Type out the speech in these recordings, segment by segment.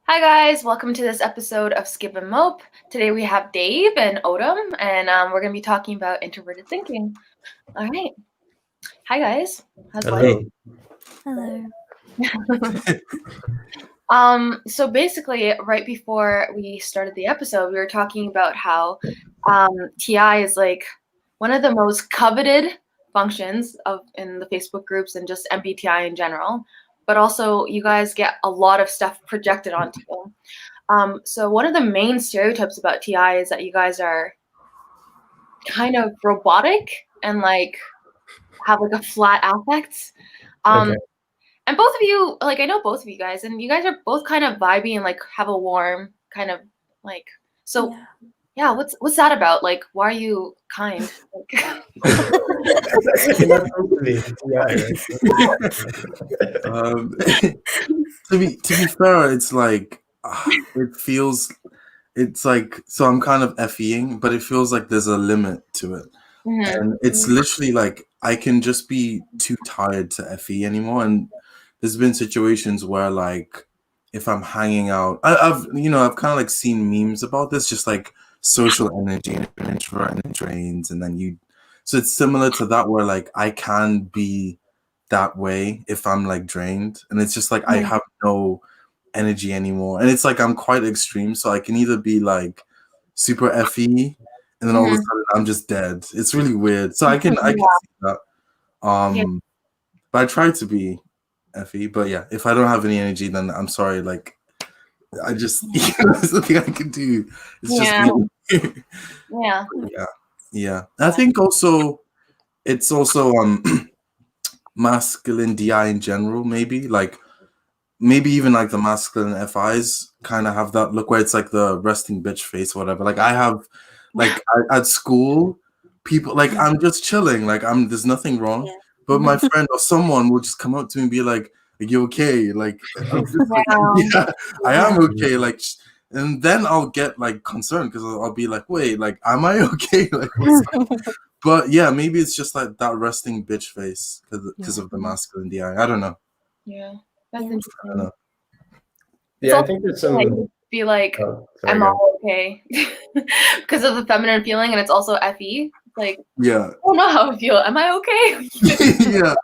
Hi guys, welcome to this episode of Skip and Mope. Today we have Dave and Otim, and we're going to be talking about introverted thinking. All right. Hi guys. How's life? Hello. So basically, right before we started the episode, we were talking about how TI is like one of the most coveted functions in the Facebook groups and just MBTI in general. But also, you guys get a lot of stuff projected onto you. So one of the main stereotypes about TI is that you guys are kind of robotic and like have like a flat affect. Okay. And both of you, like I know both of you guys, and you guys are both kind of vibey and like have a warm kind of like. So yeah, what's that about? Like, why are you kind? To be fair, it's like it's like, so I'm kind of FEing, but it feels like there's a limit to it. And it's literally like I can just be too tired to FE anymore. And there's been situations where like if I'm hanging out, I've kind of like seen memes about this, just like social energy and introvert and it drains, and then so it's similar to that where like I can be that way if I'm like drained, and it's just like I have no energy anymore, and it's like I'm quite extreme, so I can either be like super FE and then all of a sudden I'm just dead. It's really weird. So I can see that. But I try to be FE, but yeah, if I don't have any energy, then I'm sorry, like I just there's nothing I can do. It's just yeah. I think also it's also masculine DI in general, maybe even like the masculine FIs kind of have that look where it's like the resting bitch face or whatever. Like I have like at school, people like I'm just chilling, like there's nothing wrong. But my friend or someone will just come up to me and be like, "Are you okay?" Like, I'm just like, yeah, I am okay. Like, and then I'll get like concerned because I'll be like, "Wait, like, am I okay?" Like, what's up? But yeah, maybe it's just like that resting bitch face because of the masculine DI. I don't know. Yeah, that's interesting. I don't know. Yeah, I think there's some. Like, be like, "Am I okay?" Because of the feminine feeling, and it's also FE. Like, yeah, I don't know how I feel. Am I okay? Yeah,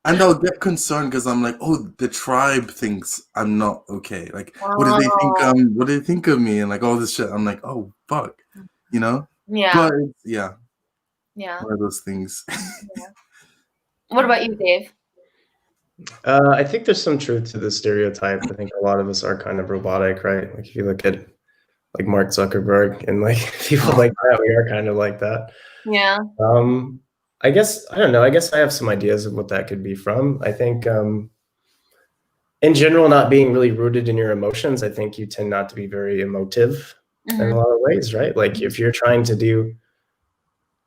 and I'll get concerned because I'm like, oh, the tribe thinks I'm not okay. Like, what do they think? What do they think of me? And like all this shit. I'm like, oh fuck, you know? Yeah. But yeah. One of those things. What about you, Dave? I think there's some truth to this stereotype. I think a lot of us are kind of robotic, right? Like if you look at like Mark Zuckerberg and like people like that, we are kind of like that. Yeah. I guess, I don't know. I guess I have some ideas of what that could be from. I think in general, not being really rooted in your emotions, I think you tend not to be very emotive in a lot of ways, right? Like if you're trying to do,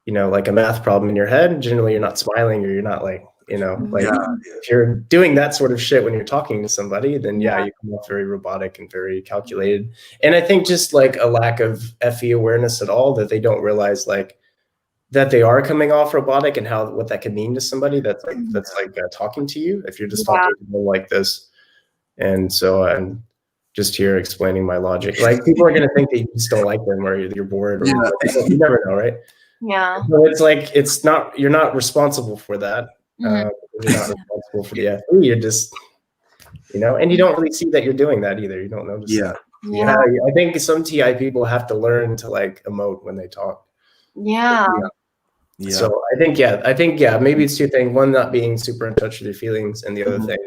like a math problem in your head, generally you're not smiling or you're not like, if you're doing that sort of shit when you're talking to somebody, then you come off very robotic and very calculated. And I think just like a lack of FE awareness at all, that they don't realize like that they are coming off robotic and what that could mean to somebody that's like talking to you if you're just talking to them like this. And so I'm just here explaining my logic. Like people are going to think that you just don't like them or you're bored or you never know, right? Yeah. So it's like you're not responsible for that. You're not responsible for the FE. You're just, and you don't really see that you're doing that either. You don't notice that. Yeah. I think some TI people have to learn to like emote when they talk. Yeah. So I think maybe it's two things. One, not being super in touch with your feelings, and the other thing,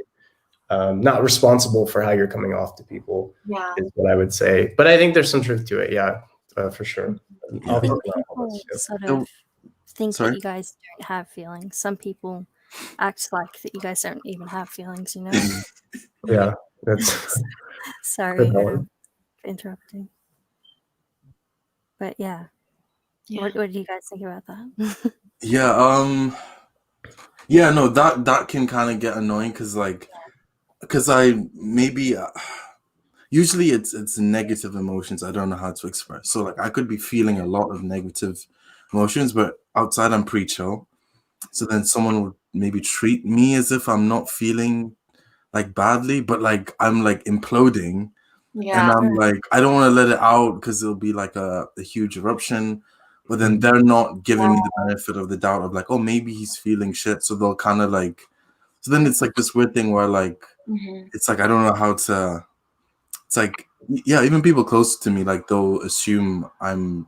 not responsible for how you're coming off to people. Is what I would say. But I think there's some truth to it. Yeah, for sure. I think people sort of think that you guys don't have feelings. Some people act like that you guys don't even have feelings, Yeah, that's sorry for interrupting. But yeah. What do you guys think about that? No, that can kind of get annoying because I maybe usually it's negative emotions I don't know how to express. So like I could be feeling a lot of negative emotions, but outside I'm pretty chill. So then someone would maybe treat me as if I'm not feeling like badly, but like I'm like imploding. Yeah. And I'm like, I don't want to let it out because it'll be like a huge eruption. But then they're not giving me the benefit of the doubt of like, oh, maybe he's feeling shit. So they'll kind of like, so then it's like this weird thing where like, it's like, I don't know how to, it's like, yeah, even people close to me, like they'll assume I'm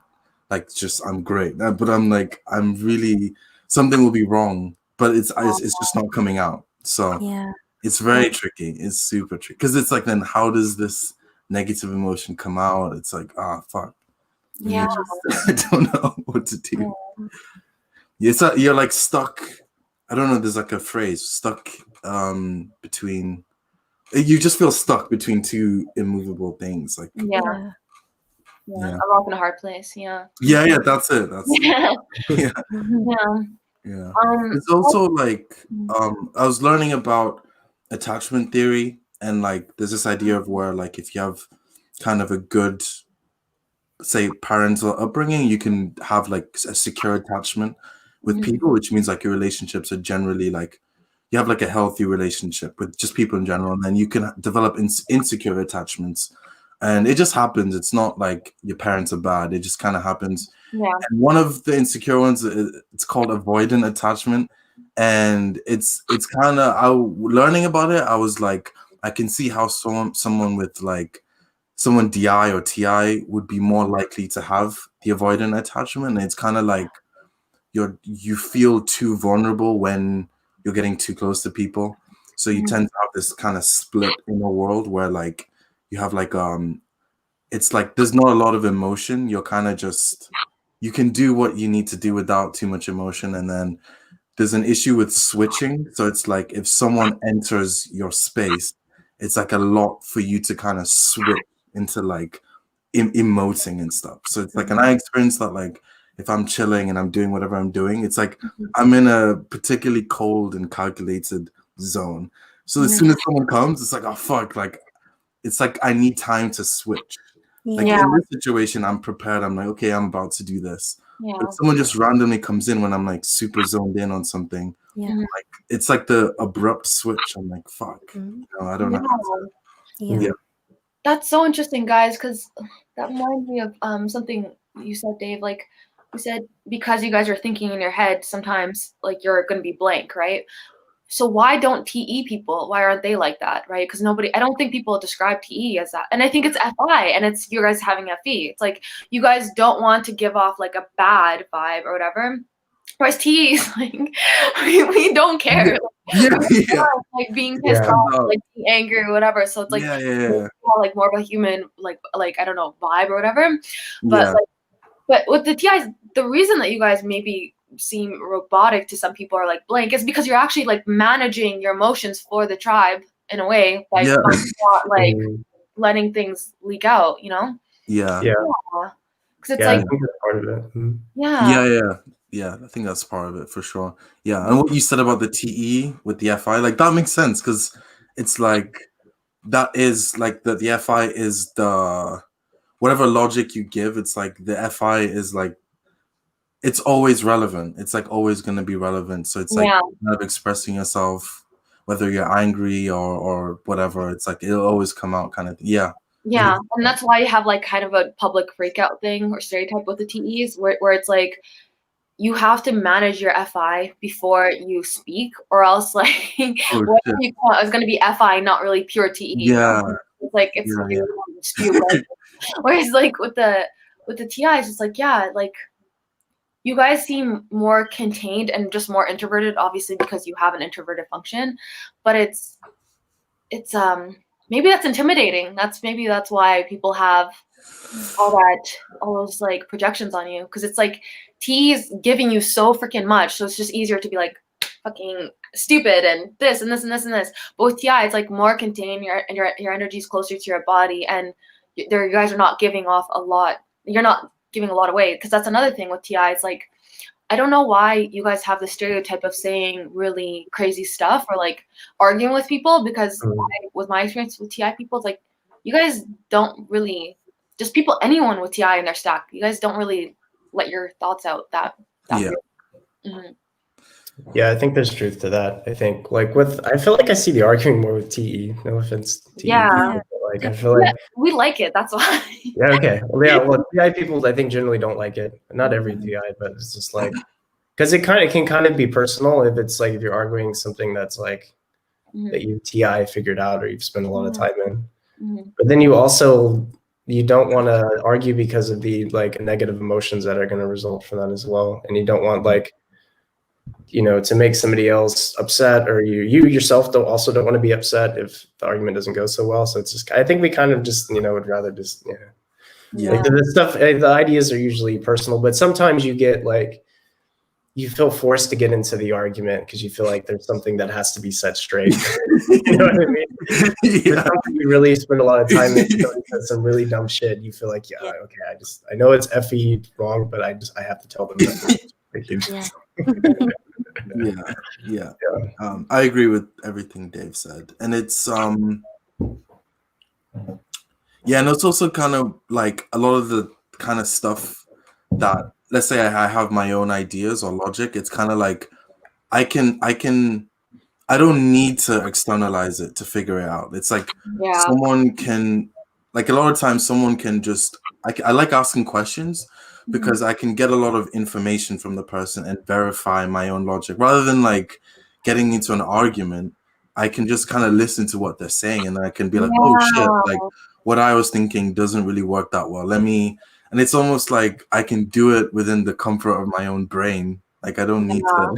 like, I'm great. But I'm like, I'm really, something will be wrong, but it's just not coming out. So Yeah. it's very tricky. It's super tricky. Because it's like, then how does this negative emotion come out? It's like, fuck. Yeah. I don't know what to do. It's you're like stuck. I don't know. There's like a phrase, stuck between. You just feel stuck between two immovable things. Like Yeah. A rock in a hard place. Yeah. Yeah. That's it. That's Yeah. yeah. Yeah. It's also like I was learning about attachment theory, and like there's this idea of where like if you have kind of a good, say, parental upbringing, you can have like a secure attachment with people, which means like your relationships are generally like you have like a healthy relationship with just people in general, and then you can develop insecure attachments, and it just happens. It's not like your parents are bad. It just kind of happens. Yeah. And one of the insecure ones, it's called avoidant attachment, and it's kind of, learning about it, I was like, I can see how someone with like someone DI or TI would be more likely to have the avoidant attachment. And it's kind of like you feel too vulnerable when you're getting too close to people. So you tend to have this kind of split in a world where like you have like it's like there's not a lot of emotion. You're kind of just, you can do what you need to do without too much emotion. And then there's an issue with switching. So it's like if someone enters your space, it's like a lot for you to kind of switch into like emoting and stuff. So it's like, and I experienced that like if I'm chilling and I'm doing whatever I'm doing, it's like I'm in a particularly cold and calculated zone. So as soon as someone comes, it's like, oh fuck, like it's like I need time to switch. Like in this situation, I'm prepared. I'm like, okay, I'm about to do this. But if someone just randomly comes in when I'm like super zoned in on something, like it's like the abrupt switch. I'm like, fuck, you know, I don't know. Yeah. That's so interesting, guys, because that reminds me of something you said, Dave. Like you said, because you guys are thinking in your head, sometimes like you're going to be blank, right? So why don't TE people? Why aren't they like that, right? Because I don't think people describe TE as that. And I think it's FI, and it's you guys having FE. It's like you guys don't want to give off like a bad vibe or whatever. Whereas TE is like we don't care. Like being pissed off, like being angry or whatever. So it's like like more of a human like I don't know, vibe or whatever. But but with the TIs, the reason that you guys maybe seem robotic to some people or like blank is because you're actually like managing your emotions for the tribe in a way, like not like letting things leak out, you know? Yeah. Because it's like, I think that's part of it. Yeah, I think that's part of it for sure. Yeah, and what you said about the TE with the FI, like that makes sense because it's like that is like the FI is the whatever logic you give. It's like the FI is like it's always relevant. It's like always going to be relevant. So it's like kind of expressing yourself, whether you're angry or whatever. It's like it'll always come out, kind of. Yeah, and that's why you have like kind of a public freakout thing or stereotype with the TEs, where it's like you have to manage your FI before you speak, or else like what you call it is going to be FI, not really pure TE. Yeah, it's like it's really stupid. Whereas like with the TIs, it's like like you guys seem more contained and just more introverted, obviously because you have an introverted function, but it's maybe that's intimidating. Maybe that's why people have all those like projections on you, because it's like T is giving you so freaking much, so it's just easier to be like fucking stupid and this and this and this and this. But with TI, it's like more contained. Your energy is closer to your body, and you guys are not giving off a lot. You're not giving a lot away, because that's another thing with TI. It's like I don't know why you guys have the stereotype of saying really crazy stuff or like arguing with people, because with my experience with TI people, it's like you guys don't really, just anyone with TI in their stack, you guys don't really let your thoughts out that Yeah, I think there's truth to that. I think I feel like I see the arguing more with TE. No offense, TE. Yeah. Like I feel like we like it. That's why. yeah, okay. Well, yeah, well, TI people I think generally don't like it. Not every TI, but it's just like because it can kind of be personal if it's like if you're arguing something that's like that you TI figured out or you've spent a lot of time in. But then you don't want to argue because of the like negative emotions that are going to result from that as well, and you don't want like to make somebody else upset, or you yourself don't want to be upset if the argument doesn't go so well. So it's just I think we kind of just would rather just like the stuff the ideas are usually personal, but sometimes you get like you feel forced to get into the argument because you feel like there's something that has to be set straight. You know what I mean? Yeah. Something you really spend a lot of time in, some really dumb shit. You feel like, okay, I know it's effing wrong, but I have to tell them that. I agree with everything Dave said, and it's and it's also kind of like a lot of the kind of stuff that, let's say I have my own ideas or logic. It's kind of like I don't need to externalize it to figure it out. It's like someone can, like a lot of times someone can just, I like asking questions because I can get a lot of information from the person and verify my own logic rather than like getting into an argument. I can just kind of listen to what they're saying and I can be like, oh shit, like what I was thinking doesn't really work that well. And it's almost like I can do it within the comfort of my own brain. Like I don't need to.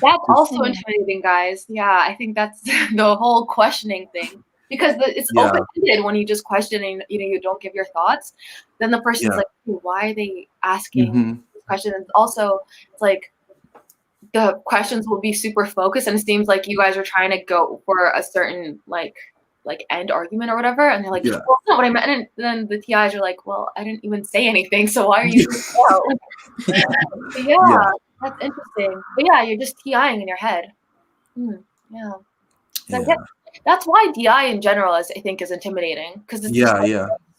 That's also intimidating, guys. Yeah, I think that's the whole questioning thing, because it's open-ended when you just question and you don't give your thoughts. Then the person's like, why are they asking this question? And also, it's like the questions will be super focused, and it seems like you guys are trying to go for a certain like end argument or whatever, and they're like, well, that's not what I meant. And then the TIs are like, well, I didn't even say anything, so why are you that's interesting. But yeah, you're just TIing in your head. That's why DI in general I think is intimidating, because it's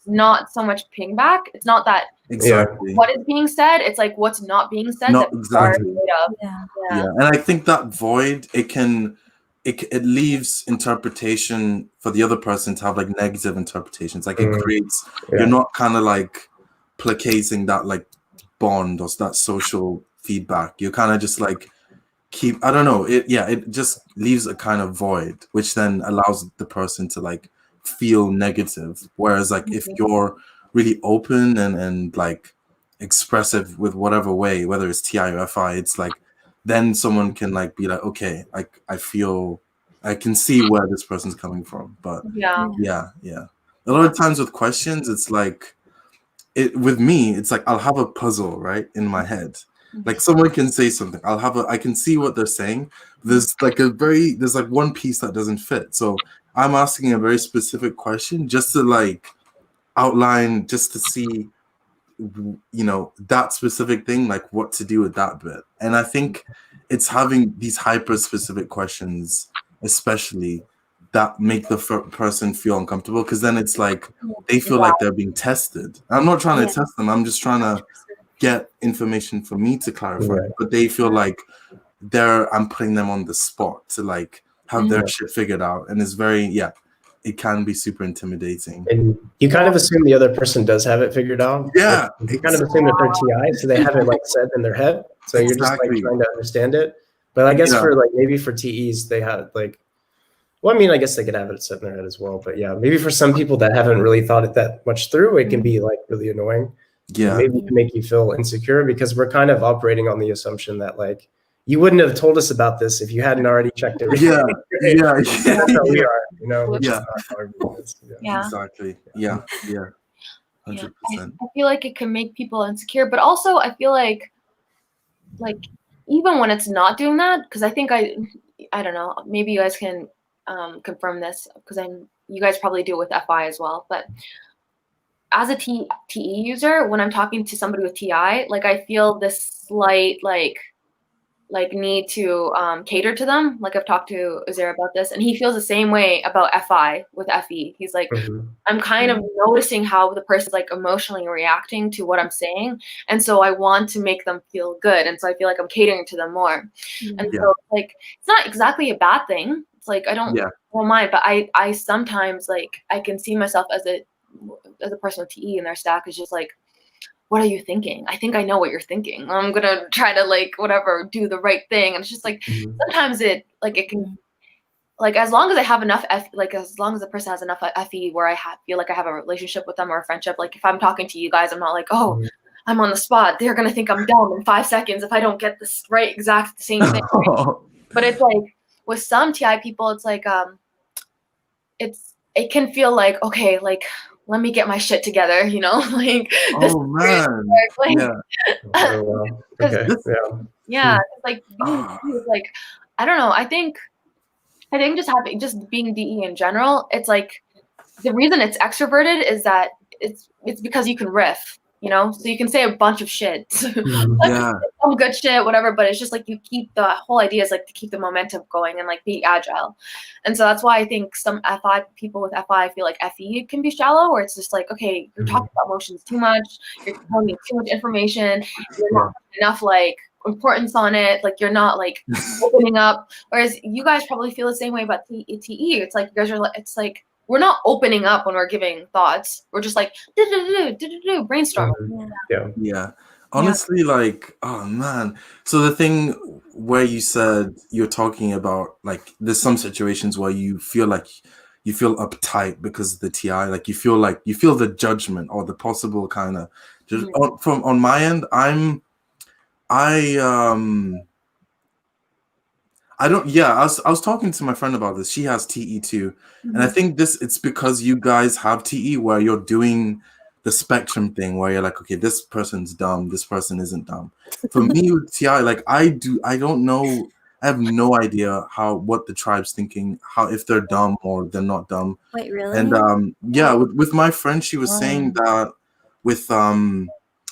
not so much ping back. It's not that what is being said, it's like what's not being said. Not exactly. And I think that void, it leaves interpretation for the other person to have like negative interpretations. Like it creates, you're not kind of like placating that like bond or that social feedback. You're kind of just like I don't know, it just leaves a kind of void, which then allows the person to like feel negative. Whereas like if you're really open and like expressive with whatever way, whether it's TI or FI, it's like then someone can like be like, okay, like I can see where this person's coming from. But a lot of times with questions, it's like with me, it's like I'll have a puzzle right in my head. Like someone can say something, I can see what they're saying. There's like one piece that doesn't fit. So I'm asking a very specific question just to like outline, just to see, that specific thing, like what to do with that bit. And I think it's having these hyper specific questions, especially, that make the person feel uncomfortable, because then it's like they feel like they're being tested. I'm not trying to test them. I'm just trying to get information for me to clarify, but they feel like I'm putting them on the spot to like have their shit figured out, and it's very it can be super intimidating. And you kind of assume the other person does have it figured out. Yeah, you kind of assume that they're TI, so they have it like set in their head. So you're just like trying to understand it. But I guess for like maybe for TEs, they have like. Well, I mean, I guess they could have it set in their head as well. But yeah, maybe for some people that haven't really thought it that much through, it can be like really annoying. Yeah. Maybe it can make you feel insecure because we're kind of operating on the assumption that like you wouldn't have told us about this if you hadn't already checked everything. That's how we are, Exactly. Yeah. 100%. I feel like it can make people insecure, but also I feel like even when it's not doing that, because I think I don't know, maybe you guys can confirm this, because you guys probably do it with FI as well, but as a TE user, when I'm talking to somebody with TI, like I feel this slight like like need to cater to them. Like I've talked to Uzair about this, and he feels the same way about FI with FE. He's like, I'm kind of noticing how the person's like emotionally reacting to what I'm saying, and so I want to make them feel good, and so I feel like I'm catering to them more. And so like it's not exactly a bad thing. It's like I don't mind, but I sometimes like I can see myself as a person with TE in their stack is just like, what are you thinking? I think I know what you're thinking. I'm gonna try to like whatever do the right thing. And it's just like sometimes it can like as long as I have enough as long as the person has enough FE where I feel like I have a relationship with them or a friendship. Like if I'm talking to you guys, I'm not like, oh, I'm on the spot. They're gonna think I'm dumb in 5 seconds if I don't get this right exact the same thing. But it's like with some TI people, it's like it can feel like, okay, like let me get my shit together, you know, like this man. like, Okay. Like like I don't know. I think just being DE in general, it's like the reason it's extroverted is that it's because you can riff, you know, so you can say a bunch of shit, some good shit, whatever. But it's just like you keep the whole idea is like to keep the momentum going and like be agile, and so that's why I think some FI people with FI feel like FE can be shallow, where it's just like, okay, you're talking about emotions too much, you're telling me too much information, you're not enough like importance on it, like you're not like opening up. Whereas you guys probably feel the same way about TE. It's like you guys are like, it's like we're not opening up when we're giving thoughts. We're just like brainstorm. Honestly, like, oh man. So the thing where you said you're talking about like there's some situations where you feel uptight because of the TI, like you feel the judgment or the possible kind of on my end. I was talking to my friend about this. She has TE too. And I think it's because you guys have TE where you're doing the spectrum thing where you're like, okay, this person's dumb, this person isn't dumb. For me with TI, like I don't know, I have no idea what the tribe's thinking, if they're dumb or they're not dumb. Wait, really? And with my friend, she was saying that with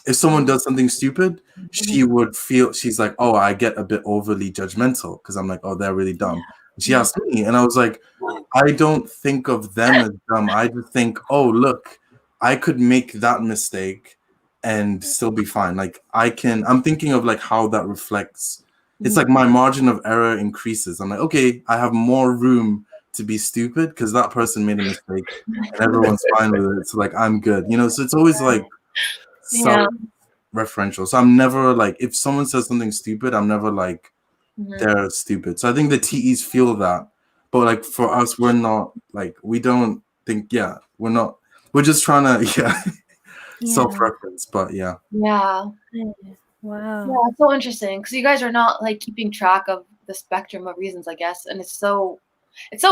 if someone does something stupid, she would feel, she's like, oh, I get a bit overly judgmental because I'm like, oh, they're really dumb. She asked me, and I was like, I don't think of them as dumb. I just think, oh, look, I could make that mistake and still be fine. Like I'm thinking of like how that reflects. It's like my margin of error increases. I'm like, okay, I have more room to be stupid because that person made a mistake and everyone's fine with it. So like, I'm good, you know? So it's always like, self-referential. So I'm never like, if someone says something stupid, I'm never like they're stupid. So I think the TEs feel that, but like for us, we're not like, we don't think we're just trying to self-reference. But wow, it's so interesting because you guys are not like keeping track of the spectrum of reasons, I guess, and it's so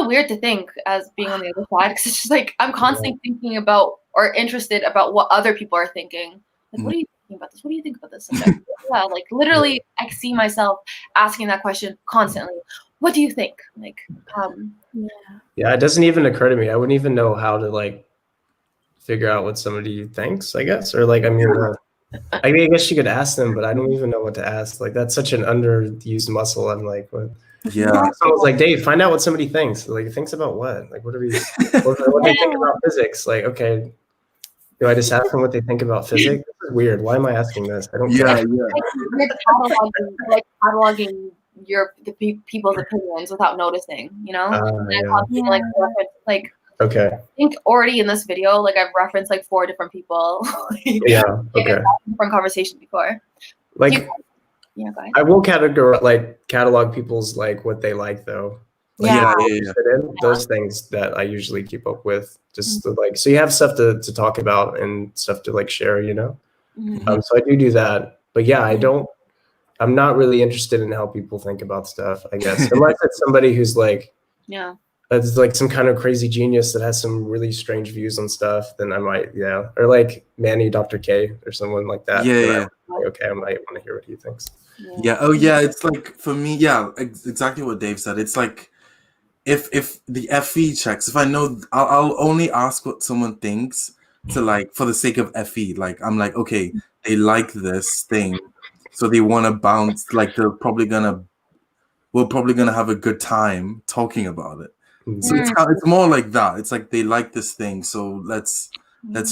weird to think as being on the other side because it's just like I'm constantly thinking about or interested about what other people are thinking. Like, what are you thinking about this? What do you think about this subject? Like literally, I see myself asking that question constantly. What do you think? Like, it doesn't even occur to me. I wouldn't even know how to like figure out what somebody thinks, I guess, or like, I guess you could ask them, but I don't even know what to ask. Like, that's such an underused muscle. I'm like, what? Yeah. So I was like, Dave, find out what somebody thinks. Like, thinks about what? Like, what do they think about physics? Like, okay, do I just ask them what they think about physics? This is weird. Why am I asking this? I don't care. Like cataloging people's opinions without noticing, you know? Okay. I think already in this video, like I've referenced like 4 different people. Okay. Different conversations before. Like, go ahead. I will catalog people's like what they like though. Like, those things that I usually keep up with, just to, like, so you have stuff to talk about and stuff to like share, you know. So I do that, but I'm not really interested in how people think about stuff, I guess, unless it's somebody who's like, that's like some kind of crazy genius that has some really strange views on stuff, then I might, or like Manny, Dr. K, or someone like that. Like, okay, I might want to hear what he thinks. It's like, for me, exactly what Dave said. It's like, if the FE checks, if I know, I'll only ask what someone thinks to like, for the sake of FE. Like, I'm like, okay, they like this thing. so they want to bounce. Like we're probably gonna have a good time talking about it. So it's more like that. It's like they like this thing, so let's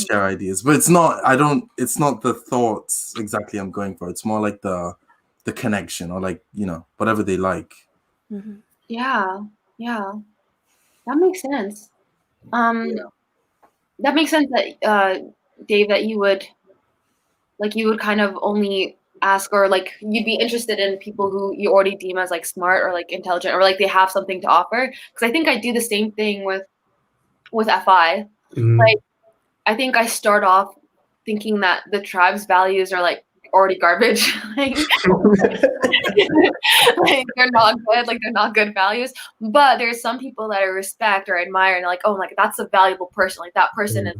share ideas. But it's not. It's not the thoughts exactly I'm going for. It's more like the connection, or like whatever they like. Mm-hmm. Yeah, that makes sense. That makes sense that Dave, that you would kind of only ask, or like you'd be interested in people who you already deem as like smart or like intelligent, or like they have something to offer. Because I think I do the same thing with FI. Like I think I start off thinking that the tribe's values are like already garbage. Like they're not good. Like they're not good values. But there's some people that I respect or admire, and like, oh, like that's a valuable person. Like that person is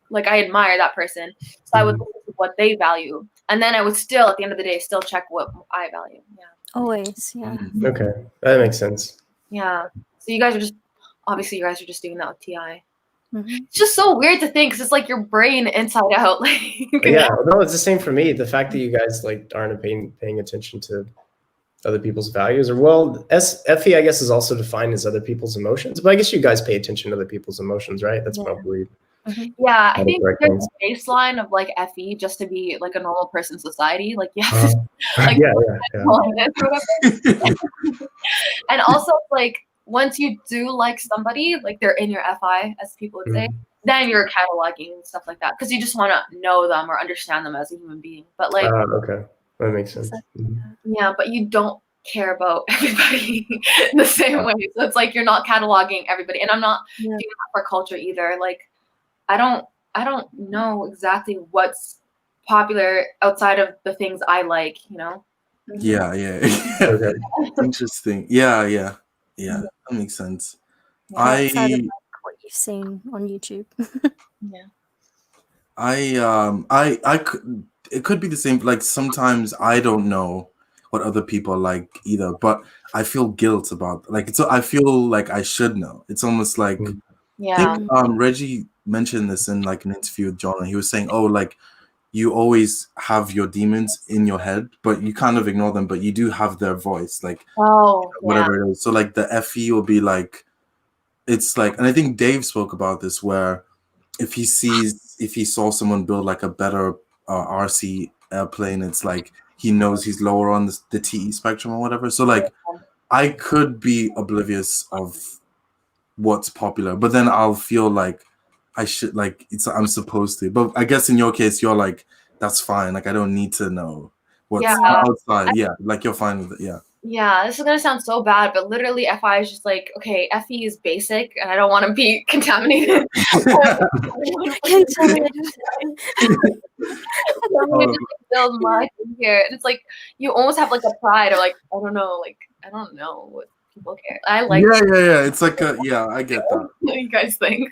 like I admire that person. So I would look at what they value, and then I would still, at the end of the day, still check what I value. Yeah. Always, yeah. Okay, that makes sense. Yeah. So you guys are just just doing that with TI. Mm-hmm. It's just so weird to think, because it's like your brain inside out. Like yeah, no, it's the same for me. The fact that you guys like aren't paying attention to other people's values, or FE, I guess, is also defined as other people's emotions. But I guess you guys pay attention to other people's emotions, right? That's probably. Yeah, I think there's a baseline of like FE just to be like a normal person in society. Like like yeah. And also like once you do like somebody, like they're in your FI, as people would say, then you're cataloging and stuff like that, because you just want to know them or understand them as a human being. But like, okay, that makes sense. Yeah, but you don't care about everybody in the same way. So it's like you're not cataloging everybody, and I'm not doing that for culture either. Like, I don't know exactly what's popular outside of the things I like. Yeah. Okay. Interesting. Yeah. That makes sense. Outside of like what you've seen on YouTube. I could. It could be the same. Like sometimes I don't know what other people like either, but I feel guilt about. Like I feel like I should know. It's almost like. I think, Reggie mentioned this in like an interview with John, and he was saying, "Oh, like you always have your demons in your head, but you kind of ignore them, but you do have their voice, like whatever it is." So like the FE will be like, it's like, and I think Dave spoke about this, where if he saw someone build like a better RC airplane, it's like he knows he's lower on the TE spectrum or whatever. So like I could be oblivious of what's popular, but then I'll feel like I should, like I'm supposed to. But I guess in your case, you're like, that's fine. Like I don't need to know what's outside. Like you're fine with it. Yeah, this is gonna sound so bad, but literally FI is just like, okay, FE is basic, and I don't want to be contaminated. Build my thing here, and it's like you almost have like a pride, or like I don't know what people care. I like. Yeah. It's like I get that. What do you guys think?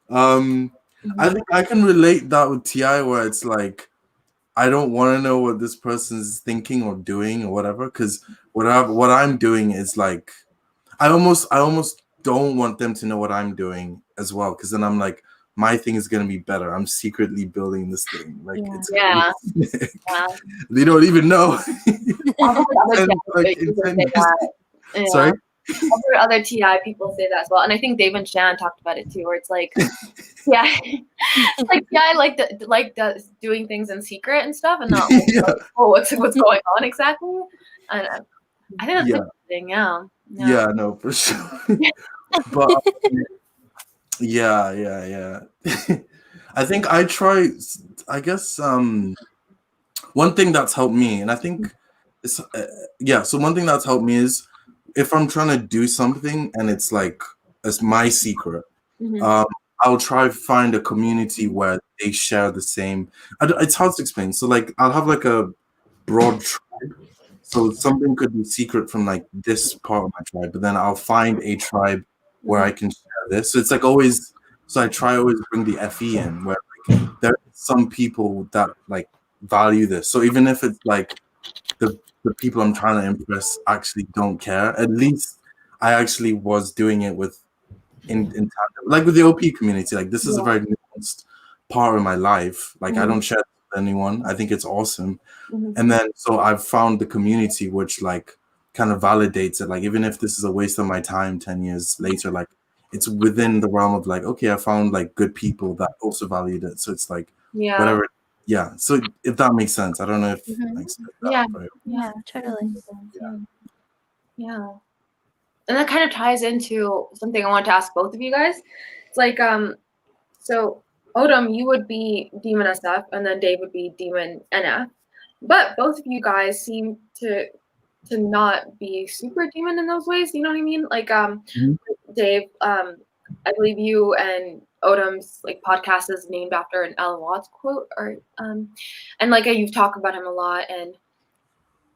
I think I can relate that with TI, where it's like I don't want to know what this person's thinking or doing or whatever, because what I'm doing is like I almost don't want them to know what I'm doing as well, because then I'm like, my thing is gonna be better. I'm secretly building this thing. Like they don't even know. Sorry. Other TI people say that as well, and I think Dave and Shan talked about it too, where it's like, I like doing things in secret and stuff, and not like, what's going on exactly. And I think that's interesting. Yeah, no, for sure. But yeah. I think I try. I guess one thing that's helped me, and I think it's So one thing that's helped me is, if I'm trying to do something and it's like it's my secret, I'll try to find a community where they share the same. It's hard to explain. So like I'll have like a broad tribe. So something could be secret from like this part of my tribe, but then I'll find a tribe where I can share this. So it's like always. So I try always bring the FE in, where like there are some people that like value this. So even if it's like the people I'm trying to impress actually don't care, at least I actually was doing it with in tandem, like with the OP community. Like this is a very nuanced part of my life. Like I don't share anyone. I think it's awesome. And then so I've found the community which like kind of validates it. Like even if this is a waste of my time 10 years later, like it's within the realm of like, okay, I found like good people that also valued it. So it's like whatever. Yeah. So if that makes sense. I don't know if like yeah, totally. Yeah. And that kind of ties into something I want to ask both of you guys. It's like, so Otim, you would be Demon SF, and then Dave would be Demon NF. But both of you guys seem to not be super demon in those ways. You know what I mean? Like, Dave, I believe you and Otim's like podcast is named after an Alan Watts quote, or and like you've talked about him a lot, and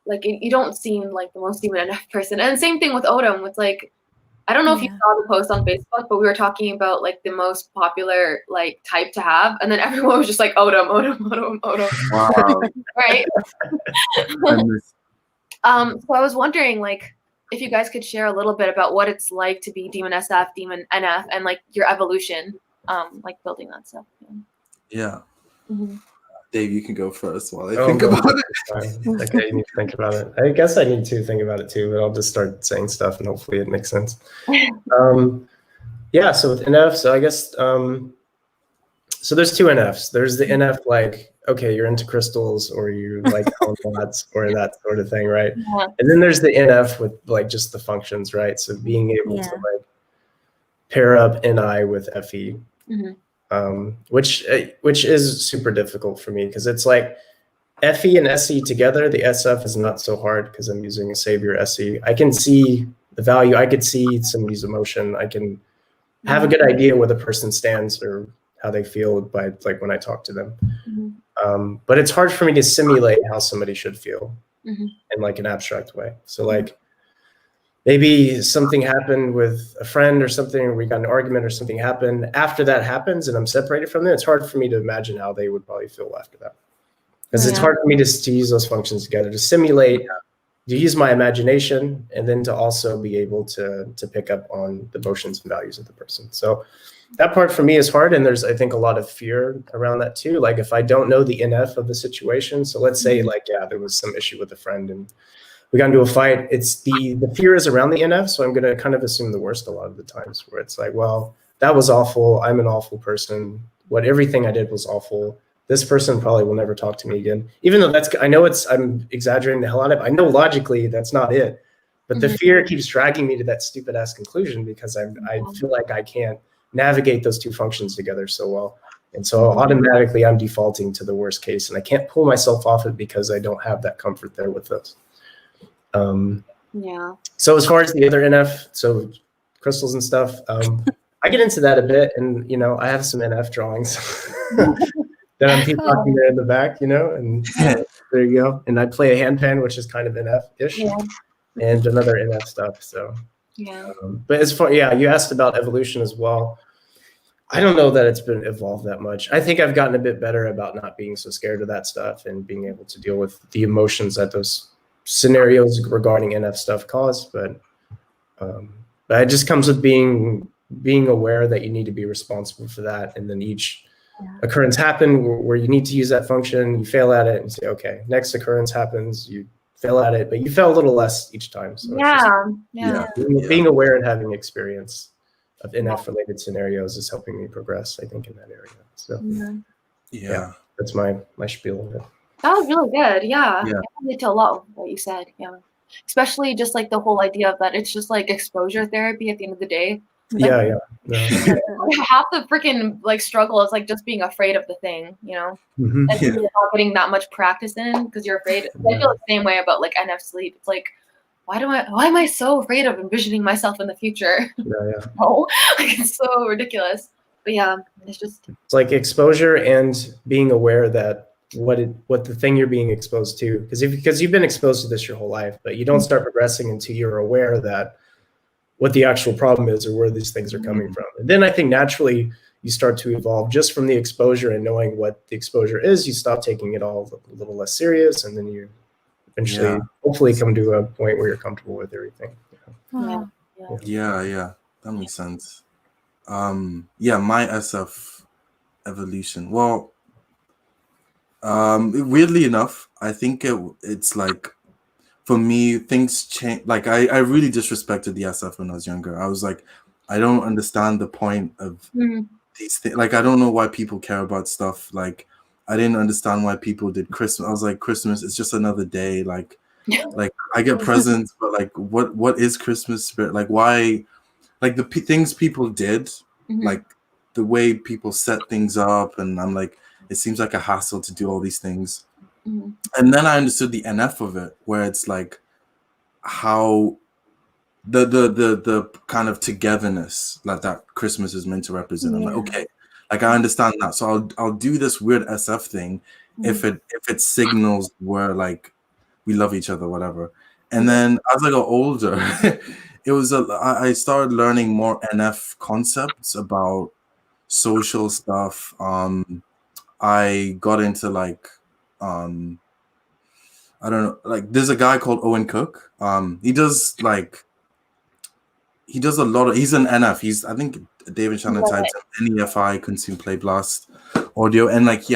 like you don't seem like the most demon NF person. And same thing with Otim. With like, I don't know if you saw the post on Facebook, but we were talking about like the most popular like type to have, and then everyone was just like Otim. Wow. Right? So I was wondering, like, if you guys could share a little bit about what it's like to be Demon SF, Demon NF, and like your evolution, like building that stuff. Yeah. Mm-hmm. Dave, you can go first while I think about it. Okay, you need to think about it. I guess I need to think about it too, but I'll just start saying stuff and hopefully it makes sense. Yeah, so with NF, so I guess, so there's two NFs. There's the NF like, okay, you're into crystals or you like lots or that sort of thing, right? Yeah. And then there's the NF with like just the functions, right? So being able to like pair up NI with FE. Which is super difficult for me because it's like FE and SE together. The SF is not so hard because I'm using a Savior SE. I can see the value. I could see somebody's emotion. I can have a good idea where the person stands or how they feel by like when I talk to them. But it's hard for me to simulate how somebody should feel in like an abstract way. So like maybe something happened with a friend or something, or we got in an argument or something happened. After that happens and I'm separated from them, it's hard for me to imagine how they would probably feel after that. Because it's hard for me to use those functions together, to simulate, to use my imagination, and then to also be able to pick up on the emotions and values of the person. So that part for me is hard. And there's, I think, a lot of fear around that too. Like if I don't know the NF of the situation, so let's say like, yeah, there was some issue with a friend and we got into a fight. It's the fear is around the NF, so I'm going to kind of assume the worst a lot of the times, where it's like, well, that was awful. I'm an awful person. Everything I did was awful. This person probably will never talk to me again. Even though I know I'm exaggerating the hell out of it. I know logically that's not it, but the fear keeps dragging me to that stupid ass conclusion because I feel like I can't navigate those two functions together so well. And so automatically I'm defaulting to the worst case, and I can't pull myself off it because I don't have that comfort there with those. So as far as the other NF, so crystals and stuff, I get into that a bit, and you know, I have some NF drawings that I'm peacocking there in the back, you know, and there you go. And I play a handpan, which is kind of NF-ish, and another NF stuff. So but as far, you asked about evolution as well. I don't know that it's been evolved that much. I think I've gotten a bit better about not being so scared of that stuff and being able to deal with the emotions that those scenarios regarding NF stuff cause, but it just comes with being aware that you need to be responsible for that, and then each occurrence happen where you need to use that function, you fail at it and say, okay, next occurrence happens, you fail at it, but you fail a little less each time. So being aware and having experience of NF related scenarios is helping me progress, I think, in that area. So that's my spiel of it. That was really good. Yeah. I relate to a lot of what you said. Yeah. Especially just like the whole idea of that it's just like exposure therapy at the end of the day. Like, half the freaking like struggle is like just being afraid of the thing, you know, and you're not getting that much practice in because you're afraid. I feel the same way about like NF sleep. It's like, why am I so afraid of envisioning myself in the future? No, like it's so ridiculous. But it's like exposure and being aware that what the thing you're being exposed to, because you've been exposed to this your whole life, but you don't start progressing until you're aware that what the actual problem is or where these things are coming from. And then I think naturally you start to evolve just from the exposure, and knowing what the exposure is, you stop taking it all a little less serious, and then you eventually hopefully come to a point where you're comfortable with everything. That makes sense. My SF evolution. Well, Weirdly enough, I think it's like, for me, things change. Like I really disrespected the SF when I was younger. I was like, I don't understand the point of these things. Like I don't know why people care about stuff. Like I didn't understand why people did Christmas. I was like, Christmas, it's just another day. Like I get presents, but like what is Christmas spirit? Like why? Like the things people did, like the way people set things up, and I'm like, it seems like a hassle to do all these things. And then I understood the NF of it, where it's like how the kind of togetherness like that Christmas is meant to represent. I'm like, okay, like I understand that. So I'll do this weird SF thing if it signals we're like we love each other, whatever. And then as I got older, it was I started learning more NF concepts about social stuff. I got into like I don't know, like there's a guy called Owen Cook. He does a lot of, he's an NF. He's, I think David Shannon types NEFI, consume play blast audio, and like he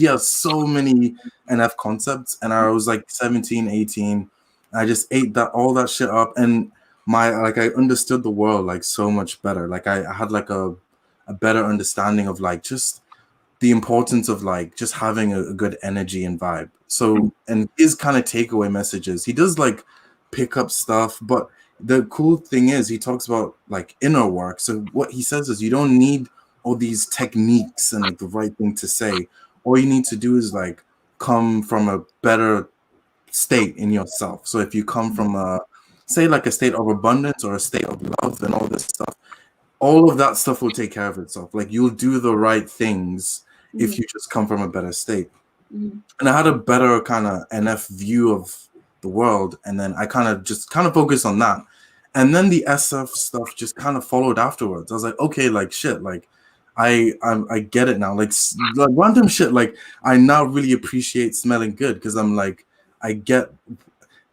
has so many NF concepts. And I was like 17, 18. I just ate all that shit up, and I understood the world like so much better. Like I had like a better understanding of like just the importance of like just having a good energy and vibe. So, and his kind of takeaway messages, he does like pick up stuff, but the cool thing is he talks about like inner work. So what he says is you don't need all these techniques and like the right thing to say. All you need to do is like come from a better state in yourself. So if you come from say like a state of abundance or a state of love and all this stuff, all of that stuff will take care of itself. Like you'll do the right things if you just come from a better state. And I had a better kind of NF view of the world, and then I kind of focused on that. And then the SF stuff just kind of followed afterwards. I was like, okay, like shit, like I get it now. Like random shit, like I now really appreciate smelling good because I'm like, I get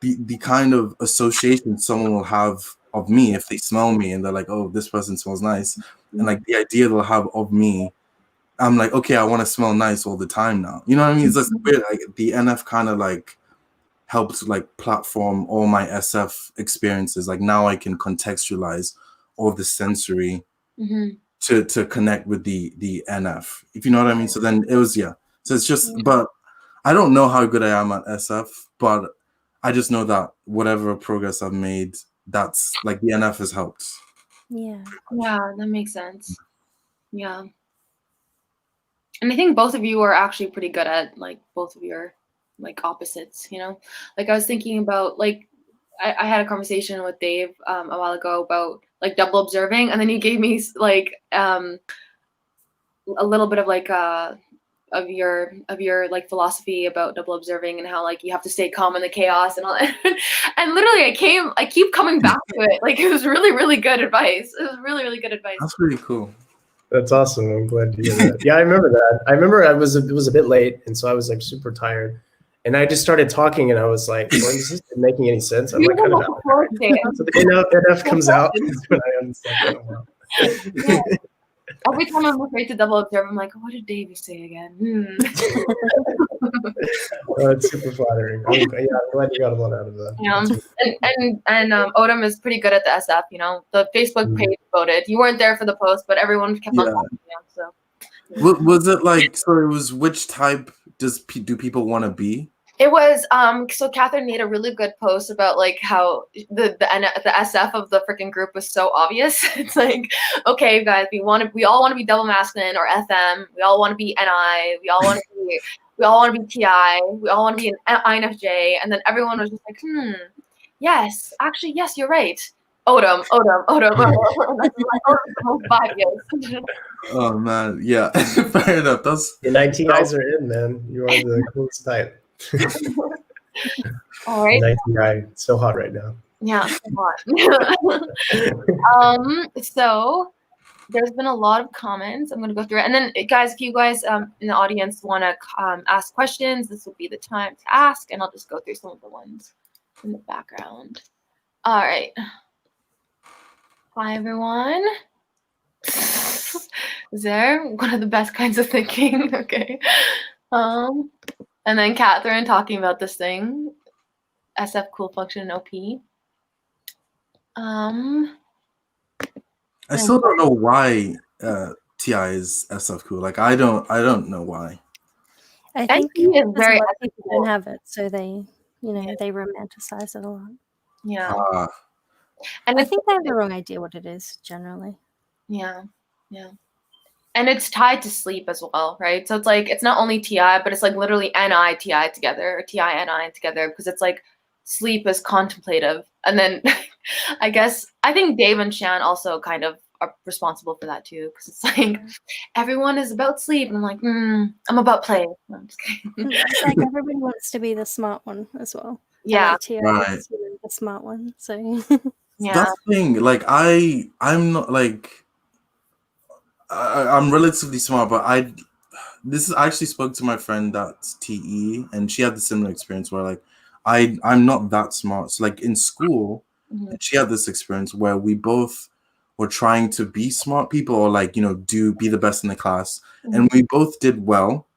the kind of association someone will have of me if they smell me and they're like, oh, this person smells nice. And like the idea they'll have of me, I'm like, okay, I want to smell nice all the time now. You know what I mean? It's just weird. Like the NF kind of like helped like platform all my SF experiences. Like now I can contextualize all the sensory to connect with the NF, if you know what I mean. So then it was, So it's just, but I don't know how good I am at SF, but I just know that whatever progress I've made, that's like the NF has helped. Yeah, that makes sense. Yeah. And I think both of you are actually pretty good at like both of your like opposites, you know? Like I was thinking about like I had a conversation with Dave a while ago about like double observing, and then you gave me like a little bit of like of your like philosophy about double observing and how like you have to stay calm in the chaos and all that. And literally I keep coming back to it. Like it was really, really good advice. It was really, really good advice. That's really cool. That's awesome. I'm glad to hear that. Yeah, I remember that. I remember it was a bit late, and so I was like super tired. And I just started talking, and I was like, well, is this making any sense? I'm like, kind of out. So the NF comes out, that's when I understand. Oh, wow. Yeah. Every time I'm afraid to double observe, I'm like, what did Davey say again? It's super flattering. I'm glad you got a lot out of that. Yeah, and Otim is pretty good at the SF. You know, the Facebook page voted. You weren't there for the post, but everyone kept on talking to him. So, was it like? So it was. Which type do people want to be? It was so Catherine made a really good post about like how the SF of the freaking group was so obvious. It's like, okay, guys, we all want to be double masculine or FM. We all want to be NI. We all want to be TI. We all want to be an INFJ. And then everyone was just like, yes, actually, yes, you're right. Otim. Oh man, yeah, fair enough. That's the 19 guys are in, man. You are the coolest type. All right. 19 guy, so hot right now. Yeah, so hot. So there's been a lot of comments. I'm gonna go through it, and then guys, if you guys in the audience want to ask questions, this will be the time to ask, and I'll just go through some of the ones in the background. All right. Hi everyone. Is there one of the best kinds of thinking? Okay. And then Catherine talking about this thing, SF cool function in OP. I still don't know why TI is SF cool. Like I don't know why. I think NT is very a lot of people ethical. don't have it, so they they romanticize it a lot. Yeah. And I think they have the wrong idea what it is generally. Yeah. And it's tied to sleep as well, right? So it's like it's not only TI, but it's like literally NI TI together, or TI NI together, because it's like sleep is contemplative. And then I think Dave and Shan also kind of are responsible for that too, because it's like everyone is about sleep, and I'm like, I'm about play. No, I'm just kidding. It's like everybody wants to be the smart one as well. Yeah, like TI wants to be the smart one. So yeah, that's the thing. Like I'm not like I'm relatively smart, but I actually spoke to my friend that's TE, and she had the similar experience where like I'm not that smart. So like in school, and she had this experience where we both were trying to be smart people, or like be the best in the class, and we both did well,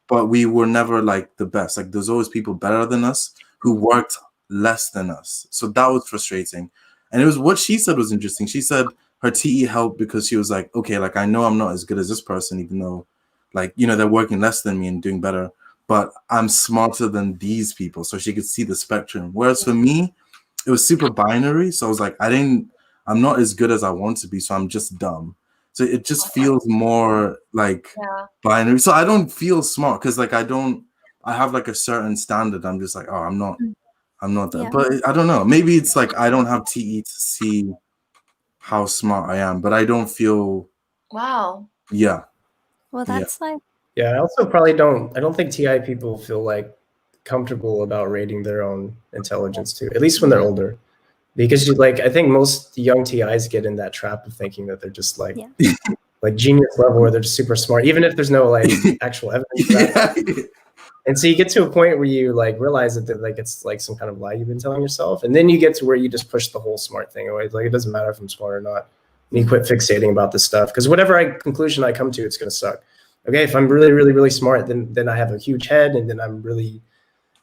but we were never like the best. Like there's always people better than us who worked less than us. So that was frustrating. And it was what she said was interesting. She said her TE helped because she was like, okay, like I know I'm not as good as this person, even though like, they're working less than me and doing better, but I'm smarter than these people. So she could see the spectrum. Whereas for me, it was super binary. So I was like, I'm not as good as I want to be. So I'm just dumb. So it just feels more like binary. So I don't feel smart because like I have like a certain standard. I'm just like, oh, I'm not that. Yeah. But I don't know. Maybe it's like I don't have TE to see how smart I am, but I don't feel. Wow. Yeah. Well, that's like. Yeah, I also probably don't. I don't think TI people feel like comfortable about rating their own intelligence too. At least when they're older, because I think most young TIs get in that trap of thinking that they're just like like genius level, where they're just super smart, even if there's no like actual evidence for that. And so you get to a point where you like realize that like it's like some kind of lie you've been telling yourself, and then you get to where you just push the whole smart thing away. Like it doesn't matter if I'm smart or not. And you quit fixating about this stuff, because whatever conclusion I come to, it's gonna suck. Okay, if I'm really, really, really smart, then I have a huge head, and then I'm really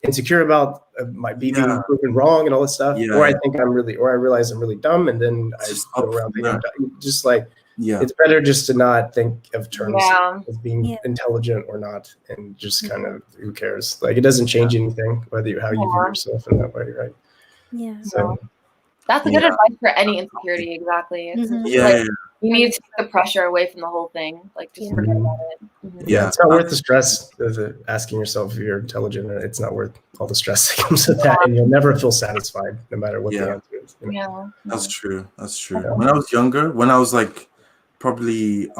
insecure about my being proven wrong and all this stuff. Or I think or I realize I'm really dumb, and then I go around thinking just like it's better just to not think of terms as being intelligent or not, and just kind of who cares? Like it doesn't change anything whether how you view yourself in that way, right? Yeah. So that's a good advice for any insecurity. Exactly. Like, you need to take the pressure away from the whole thing. Like just forget about it. Yeah, it's not worth the stress of asking yourself if you're intelligent. It's not worth all the stress that comes with that, and you'll never feel satisfied no matter what the answer is. Yeah, that's true. That's true. Yeah. When I was younger, when I was like probably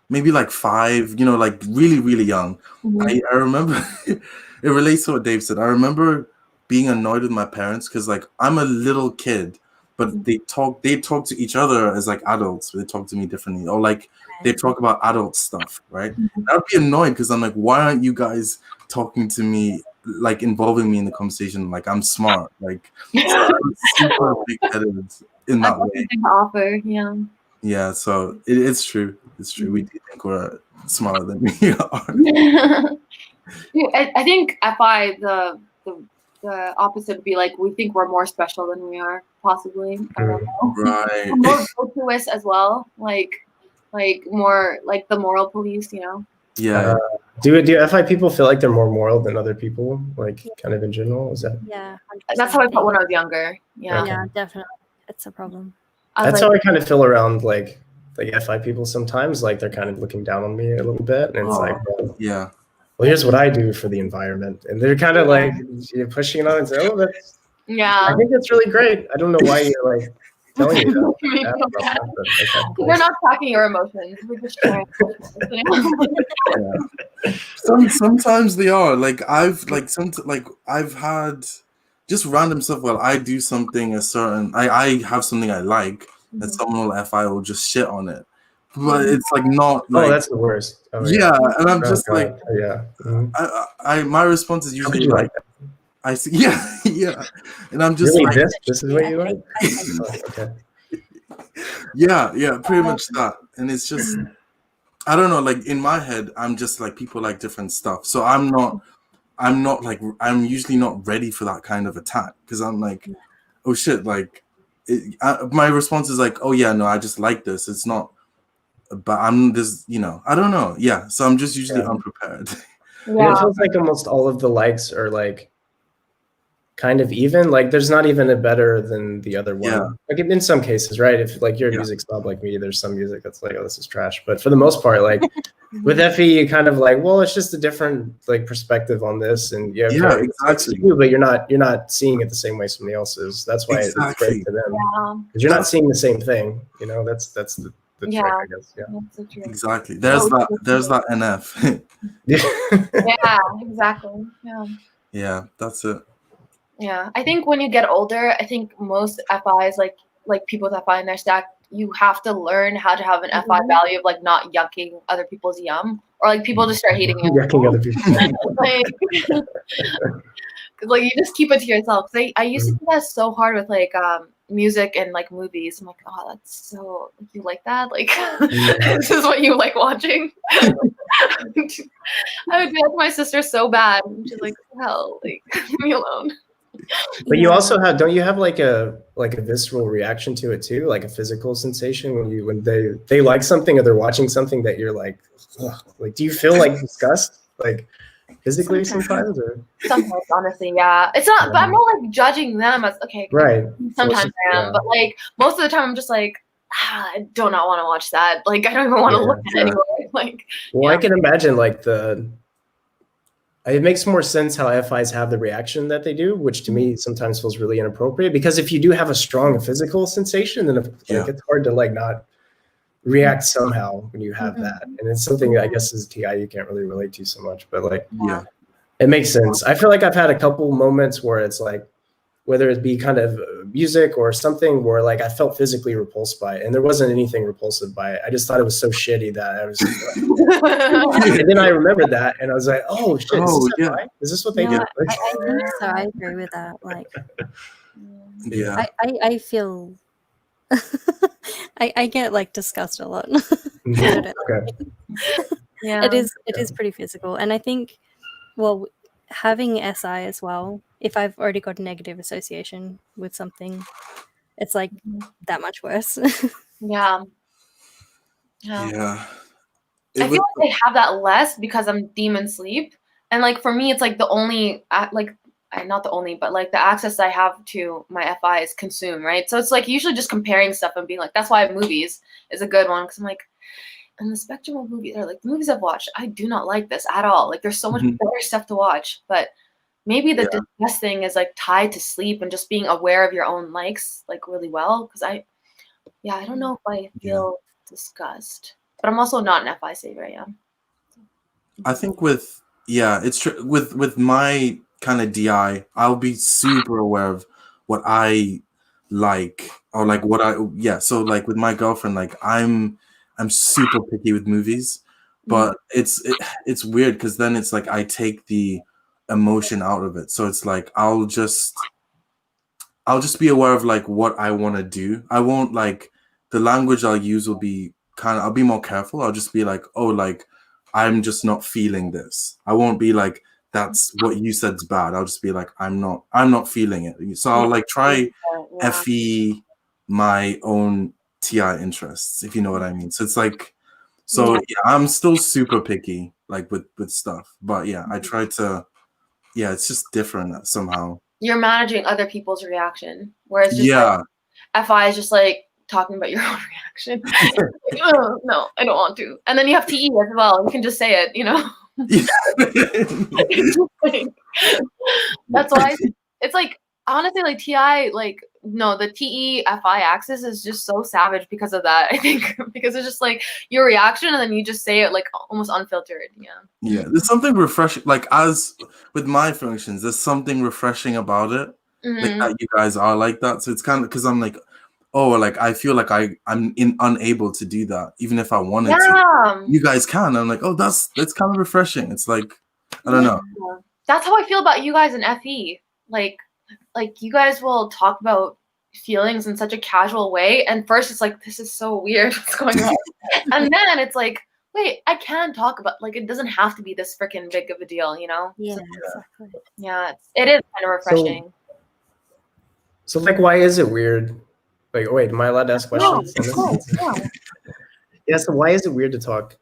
maybe like 5, like really, really young, I remember it relates to what Dave said. I remember being annoyed with my parents because like I'm a little kid, but they talk to each other as like adults. They talk to me differently, or like they talk about adult stuff, right? I would be annoyed because I'm like, why aren't you guys talking to me, like involving me in the conversation? Like I'm smart, like so I'm super big-headed in that way. Offer, yeah. So it's true. It's true. We do think we're smarter than we are. I think FI the opposite would be like we think we're more special than we are, possibly. I don't know. Right. More virtuous as well, like more like the moral police, Yeah. Do FI people feel like they're more moral than other people, like kind of in general? Is that? Yeah. 100%. That's how I felt when I was younger. Yeah. Yeah, definitely. It's a problem. That's how I kind of feel around like FI people sometimes. Like they're kind of looking down on me a little bit, and it's like, well, here's what I do for the environment, and they're kind of like pushing it on and say, oh, that's I think that's really great. I don't know why you're like telling me that. We're not tracking your emotions. We're just sharing. Sometimes they are like I've had just random stuff where I do something I have something I like, and someone FI will just shit on it. But it's like not like that's the worst. And I'm just like my response is usually like I see and I'm just really like this is what you like. Okay. Yeah, pretty much that. And it's just I don't know, like in my head, I'm just like people like different stuff. So I'm not like, I'm usually not ready for that kind of attack because I'm like, oh shit, like my response is like, oh yeah, no, I just like this. It's not, but I'm just, I don't know. Yeah. So I'm just usually unprepared. And it feels like almost all of the likes are like kind of even. Like there's not even a better than the other one. Yeah. Like in some cases, right? If like you're a music snob like me, there's some music that's like, oh, this is trash. But for the most part, like with FE, you kind of like, well, it's just a different like perspective on this, and yeah, exactly. You, but you're not seeing it the same way somebody else is. That's why it's great to them because you're not seeing the same thing. You know, that's the trick, I guess. Yeah, exactly. There's that NF. Yeah, exactly. Yeah. Yeah, that's it. Yeah, I think when you get older, I think most FIs, like people with FI in their stack, you have to learn how to have an FI value of like not yucking other people's yum, or like people just start hating you. Yucking other people's like you just keep it to yourself. I used to do that so hard with like music and like movies. I'm like, oh, that's so you like that? Like this is what you like watching. I would do that to my sister so bad. She's like, hell, like leave me alone. But you also don't you have like a visceral reaction to it too, like a physical sensation when they like something or they're watching something that you're like, ugh. Like do you feel like disgust like physically sometimes or? Sometimes, honestly, yeah. It's not, but I'm not like judging them as okay. Right. Sometimes I am, but like most of the time I'm just like, I do not want to watch that. Like I don't even want to look at it anymore. Like, well, I can imagine like it makes more sense how FIs have the reaction that they do, which to me sometimes feels really inappropriate because if you do have a strong physical sensation, then like it's hard to like not react somehow when you have that. And it's something that I guess as TI you can't really relate to so much, but like it makes sense. I feel like I've had a couple moments where it's like whether it be kind of music or something where like I felt physically repulsed by it, and there wasn't anything repulsive by it. I just thought it was so shitty that I was like, and then I remembered that and I was like, oh shit, is this what they do? I think so. I agree with that. Like I feel I get like disgust a lot. It is pretty physical, and I think having SI as well, if I've already got a negative association with something, it's like that much worse. Yeah. Yeah. I feel like I have that less because I'm demon sleep. And like for me, it's like the only not the only, but like the access I have to my FI is consume, right? So it's like usually just comparing stuff and being like, that's why movies is a good one. Cause I'm like, in the spectrum of movies, or like the movies I've watched, I do not like this at all. Like there's so much better stuff to watch, but maybe the disgust thing is like tied to sleep and just being aware of your own likes like really well. Cause I don't know if I feel disgust, but I'm also not an FI saver. Yeah. I think it's true with my kind of DI, I'll be super aware of what I like or like so like with my girlfriend, like I'm super picky with movies, but it's weird because then it's like I take the emotion out of it, so it's like I'll just be aware of like what I want to do. I won't like the language I'll use will be I'll be more careful. I'll just be like, oh, like I'm just not feeling this. I won't be like, that's what you said's bad. I'll just be like, I'm not feeling it. So I'll like try FE my own TI interests, if you know what I mean. So it's like, I'm still super picky, like with stuff, but I try to, it's just different somehow. You're managing other people's reaction, whereas just like, FI is just like talking about your own reaction. Like, oh, no, I don't want to. And then you have TE as well. You can just say it, you know. That's why it's like honestly like TI like no the TE FI axis is just so savage because of that. I think because it's just like your reaction and then you just say it like almost unfiltered. There's something refreshing, like as with my functions, there's something refreshing about it, like that you guys are like that. So it's kind of because I'm like, oh, like I feel like I'm unable to do that even if I wanted to. You guys can. I'm like, oh, that's kind of refreshing. It's like, I don't know. That's how I feel about you guys in FE. Like you guys will talk about feelings in such a casual way, and first it's like, this is so weird, what's going on? And then it's like, wait, I can talk about, like, it doesn't have to be this freaking big of a deal, you know? Yeah, So, exactly. yeah, it is kind of refreshing. So like, why is it weird? Like, wait, am I allowed to ask questions on this? No. Yeah, so why is it weird to talk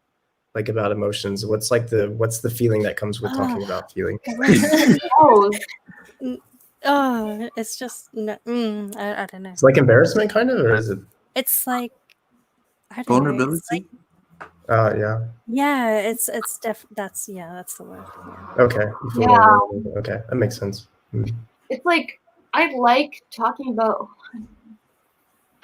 like about emotions? What's the feeling that comes with talking about feeling? Oh, Oh, it's just no, I don't know. It's like embarrassment, kind of, or is it? It's like I don't know. It's Vulnerability. like, Yeah. it's that's the word. Yeah. Okay. You feel Yeah. vulnerable. Okay, that makes sense. it's like I like talking about.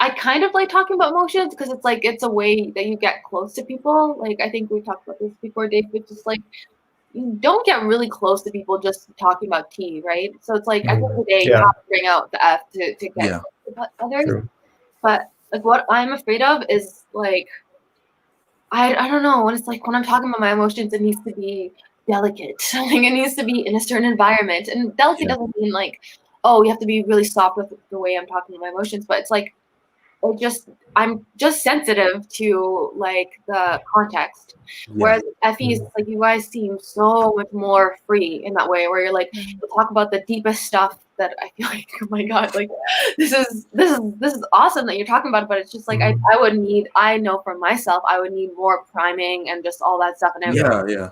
I kind of like talking about emotions because it's like it's a way that you get close to people. Like I think we talked about this before, Dave. But just like you don't get really close to people just talking about tea, right? So it's like at the end of the day, you Yeah. have to bring out the F to get Yeah. close to others. True. But like what I'm afraid of is like I don't know, when it's like when I'm talking about my emotions, it needs to be delicate. Like it needs to be in a certain environment. And delicate Yeah. doesn't mean like, oh, you have to be really soft with the way I'm talking to my emotions, but it's like I'm just sensitive to like the context. Whereas Effie is like you guys seem so much more free in that way, where you're like you talk about the deepest stuff that I feel like, oh my god, like this is awesome that you're talking about it, but it's just like I would need, I know for myself I would need more priming and just all that stuff, and Yeah.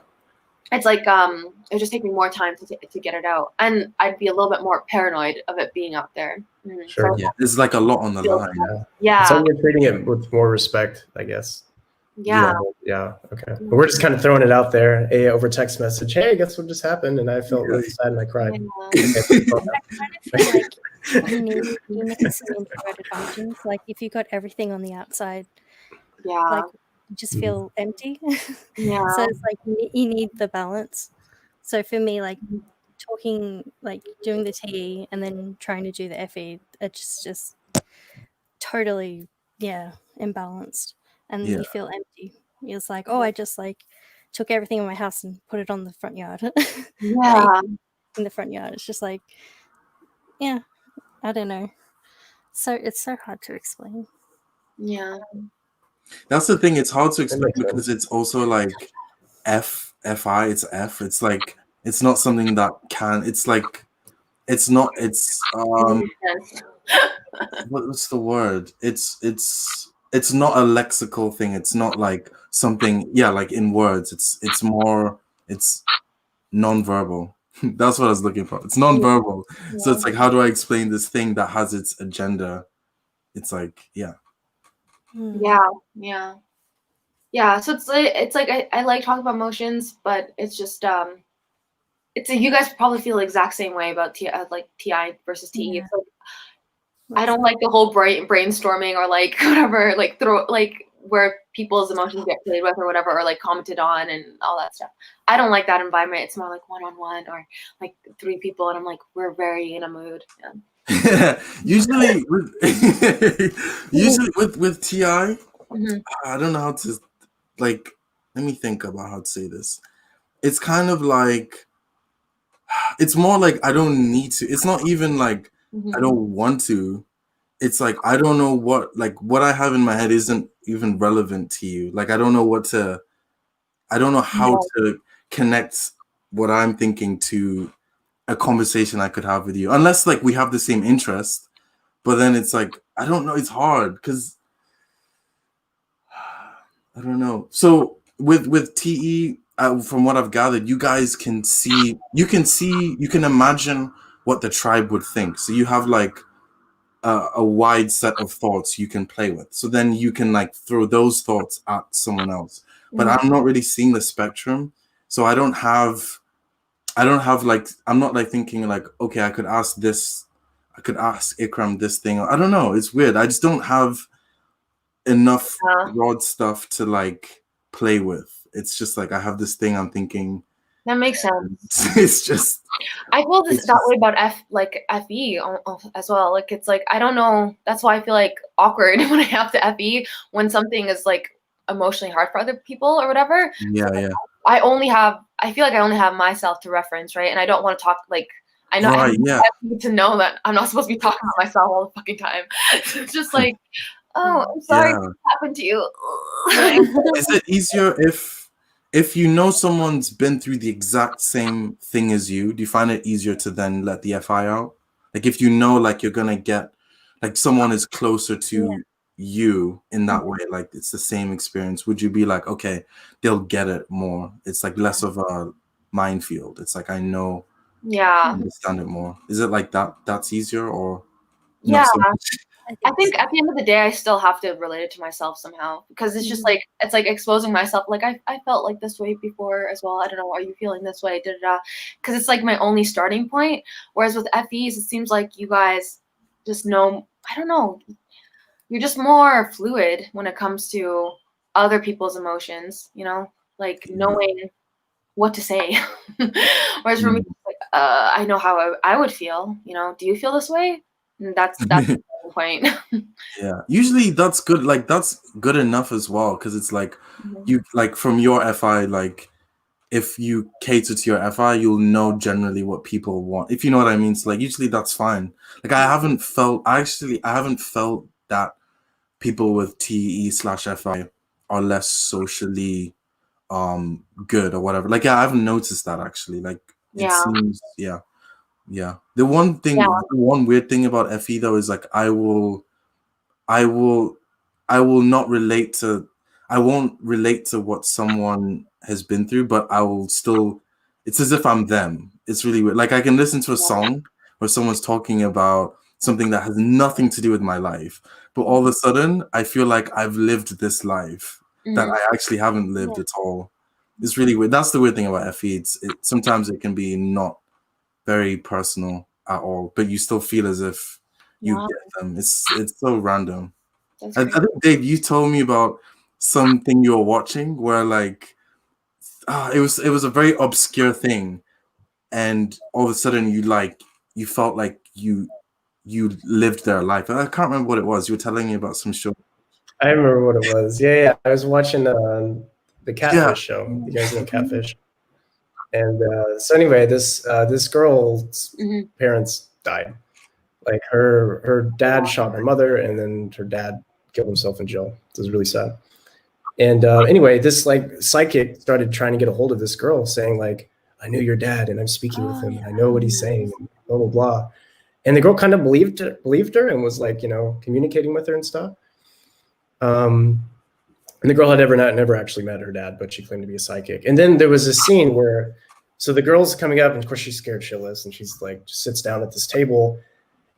it's like it would just take me more time to get it out, and I'd be a little bit more paranoid of it being out there. Sure. So Yeah. There's like a lot on the line. yeah, So you're treating it with more respect, I guess. yeah. Yeah. Okay. But we're just kind of throwing it out there, over text message. Hey, guess what just happened? And I felt really sad and I cried. Yeah. I kind of feel like you need some introverted functions. Like if you got everything on the outside, Yeah. like you just feel empty. Yeah. So it's like you need the balance. So for me, like talking, like doing the TE and then trying to do the FE, it's just totally imbalanced, and Yeah. you feel empty. It's like, oh, I just like took everything in my house and put it on the front yard. Yeah. In the front yard, it's just like, yeah, I don't know. So it's so hard to explain. Yeah. That's the thing. It's hard to explain makes because sense. it's also like FI. It's F. It's like it's not something that can. It's like it's not. It's what's the word? It's not a lexical thing. It's not like something. Yeah, like in words. It's more. It's non-verbal. That's what I was looking for. It's non-verbal. So it's like, how do I explain this thing that has its agenda? It's like, yeah. Yeah. So it's like I like talking about emotions, but it's just it's you guys probably feel the exact same way about like TI versus TE. Yeah. It's like I don't like the whole brainstorming or like whatever, like throw like where people's emotions get played with or whatever, or like commented on and all that stuff. I don't like that environment. It's more like one-on-one or like 3 people, and I'm like we're very in a mood. Yeah. usually with with TI, I don't know how to like. Let me think about how to say this. It's kind of like it's more like I don't need to. It's not even like I don't want to. It's like I don't know what I have in my head isn't even relevant to you. Like I don't know how to connect what I'm thinking to a conversation I could have with you, unless like we have the same interest. But then it's like I don't know. It's hard because I don't know. So with TE, from what I've gathered, you guys can see, you can imagine what the tribe would think. So you have like a wide set of thoughts you can play with. So then you can like throw those thoughts at someone else. But I'm not really seeing the spectrum. So I don't have like, I'm not like thinking like, okay, I could ask Ikram this thing. I don't know. It's weird. I just don't have enough broad stuff to like play with. It's just like I have this thing I'm thinking. That makes sense. It's just I feel that way about FE as well. Like it's like I don't know. That's why I feel like awkward when I have to FE when something is like emotionally hard for other people or whatever. Yeah, so yeah. I feel like I only have myself to reference, right? And I don't want to talk like I know right, I need to know that I'm not supposed to be talking about myself all the fucking time. So it's just like oh, I'm sorry Yeah. this happened to you. Yeah. Is it easier if you know someone's been through the exact same thing as you? Do you find it easier to then let the FI out? Like if you know like you're gonna get like someone is closer to you in that way, like it's the same experience, would you be like, okay, they'll get it more? It's like less of a minefield. It's like I know Yeah. understand it more. Is it like that? That's easier or Yeah. not so much? I think at the end of the day, I still have to relate it to myself somehow because it's just like it's like exposing myself. Like I felt like this way before as well. I don't know. Are you feeling this way? Da da da. Because it's like my only starting point. Whereas with FEs, it seems like you guys just know. I don't know. You're just more fluid when it comes to other people's emotions. You know, like knowing what to say. Whereas for me, it's like, I know how I would feel. You know, do you feel this way? And that's the point. Yeah, usually that's good. Like that's good enough as well because it's like you like from your FI, like if you cater to your FI, you'll know generally what people want. If you know what I mean. So like usually that's fine. Like I haven't felt that people with TE/FI are less socially good or whatever. Like yeah, I haven't noticed that actually. Like it Yeah. seems yeah. The one weird thing about FE though is like I will not relate to I won't relate to what someone has been through, but I will still it's as if I'm them. It's really weird. Like I can listen to a song where someone's talking about something that has nothing to do with my life, but all of a sudden I feel like I've lived this life that I actually haven't lived at all. It's really weird. That's the weird thing about FE. Sometimes it can be not very personal at all, but you still feel as if you Wow. get them. It's so random. That's I crazy. think Dave, you told me about something you were watching where like it was a very obscure thing, and all of a sudden you felt like you lived their life. I can't remember what it was. You were telling me about some show. I remember what it was. Yeah. I was watching the Yeah. Catfish show. You guys know Catfish? And so anyway, this girl's parents died. Like her dad shot her mother, and then her dad killed himself in jail. It was really sad. And anyway, this like psychic started trying to get a hold of this girl, saying like, "I knew your dad, and I'm speaking with him, and I know what he's saying." And blah blah blah. And the girl kind of believed her, and was like, communicating with her and stuff. And the girl had never actually met her dad, but she claimed to be a psychic. And then there was a scene where, so the girl's coming up, and of course she's scared shitless, and she's like, just sits down at this table.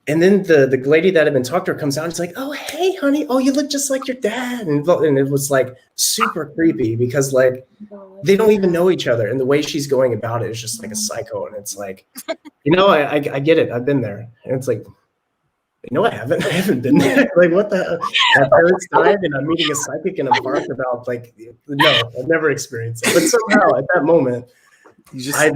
And then the lady that had been talking to her comes out and is like, "Oh, hey, honey. Oh, you look just like your dad." And it was like super creepy because like they don't even know each other. And the way she's going about it is just like a psycho. And it's like, I get it. I've been there. And it's like, no, I haven't. I haven't been there. Like, what the? My parents died, and I'm meeting a psychic in a park about like, no, I've never experienced it. But somehow at that moment, I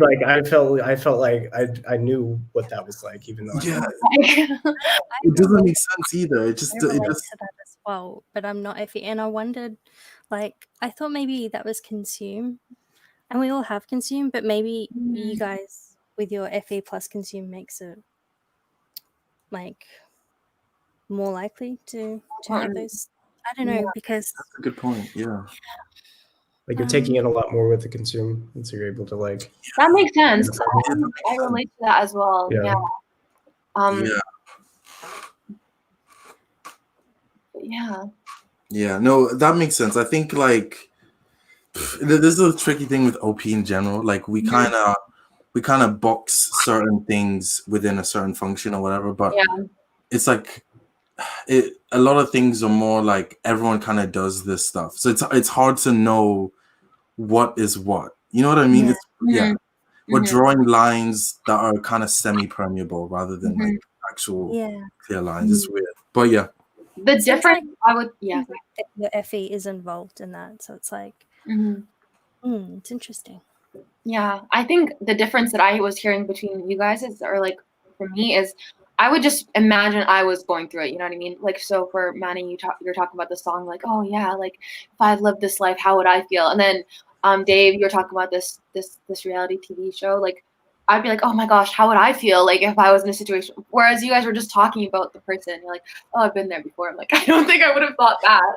felt like I knew what that was like, even though It doesn't make sense either. It just to that as well, but I'm not FE, and I wondered, like, I thought maybe that was consume, and we all have consume, but maybe you guys with your FE plus consume makes it like more likely to have those. I don't know, because that's a good point. Yeah. like you're taking in a lot more with the consume, and so you're able to like. That makes sense. I relate to that as well. Yeah. Yeah, no, that makes sense. I think like this is a tricky thing with OP in general. Like we kind of box certain things within a certain function or whatever, but it's like a lot of things are more like everyone kind of does this stuff, so it's hard to know what is what. You know what I mean? We're drawing lines that are kind of semi-permeable rather than like actual clear lines. It's weird, but yeah. The difference, I would, your FE is involved in that, so it's like, it's interesting. Yeah, I think the difference that I was hearing between you guys or like for me is, I would just imagine I was going through it. You know what I mean? Like, so for Manny, you're talking about the song, like, oh yeah, like if I lived this life, how would I feel? And then Dave, you're talking about this reality TV show. Like, I'd be like, oh my gosh, how would I feel like if I was in a situation? Whereas you guys were just talking about the person. You're like, oh, I've been there before. I'm like, I don't think I would have thought that.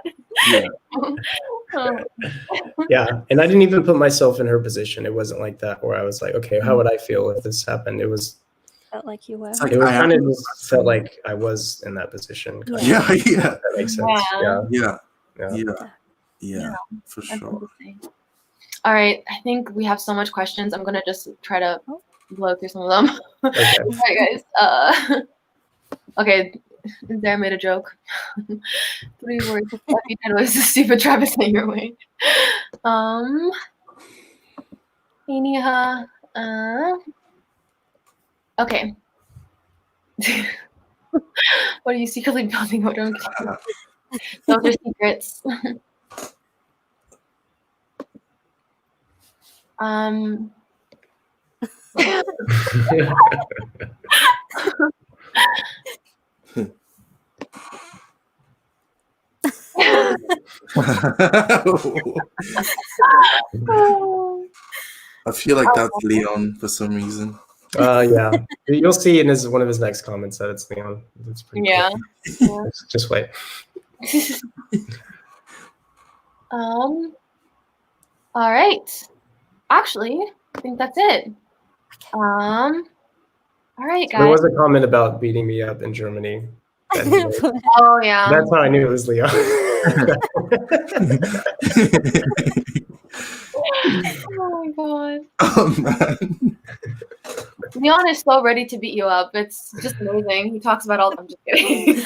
Yeah, and I didn't even put myself in her position. It wasn't like that where I was like, okay, how would I feel if this happened? It was Felt like you were. It's like, it was I kind of am- just felt like I was in that position. Kind of, Yeah, yeah, if that makes sense. Yeah. Yeah. Yeah, for That's sure. interesting. All right, I think we have so much questions. I'm gonna just try to blow through some of them. Okay. All right, guys. Okay, there I made a joke. 3 words. Every time was a stupid Travis in your way. Okay. What are you secretly building? What don't those are secrets. I feel like that's Leon for some reason. Yeah, you'll see in one of his next comments that it's Leon. It's pretty Yeah. cool. Just wait. All right. Actually, I think that's it. All right, There guys. was a comment about beating me up in Germany. Oh yeah. That's how I knew it was Leon. Oh my god. Oh man. Leon is so ready to beat you up. It's just amazing. He talks about all. I'm just kidding.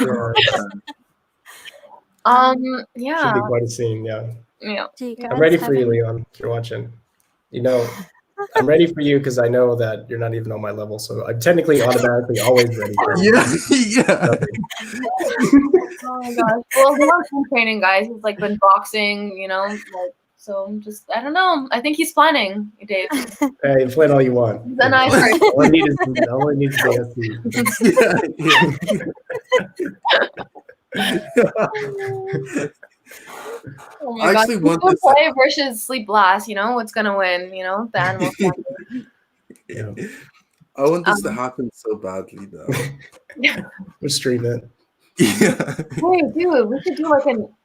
Yeah. Should be quite a scene. Yeah. Yeah. Do you I'm guys ready have for you, any- Leon. If you're watching, you know, I'm ready for you because I know that you're not even on my level. So I'm technically automatically always ready for you. Yeah. Oh my gosh. Well, Leon's been training, guys. He's like been boxing, you know, like so. Just I don't know. I think he's planning, Dave. Hey, plan all you want. He's a nice person. All I need is Oh I my actually god. want Blue this- play versus Sleep Blast, you know, what's gonna win, you know? The animal family. Yeah. I want this to happen so badly though. We'll stream it. Yeah. Hey dude, we should do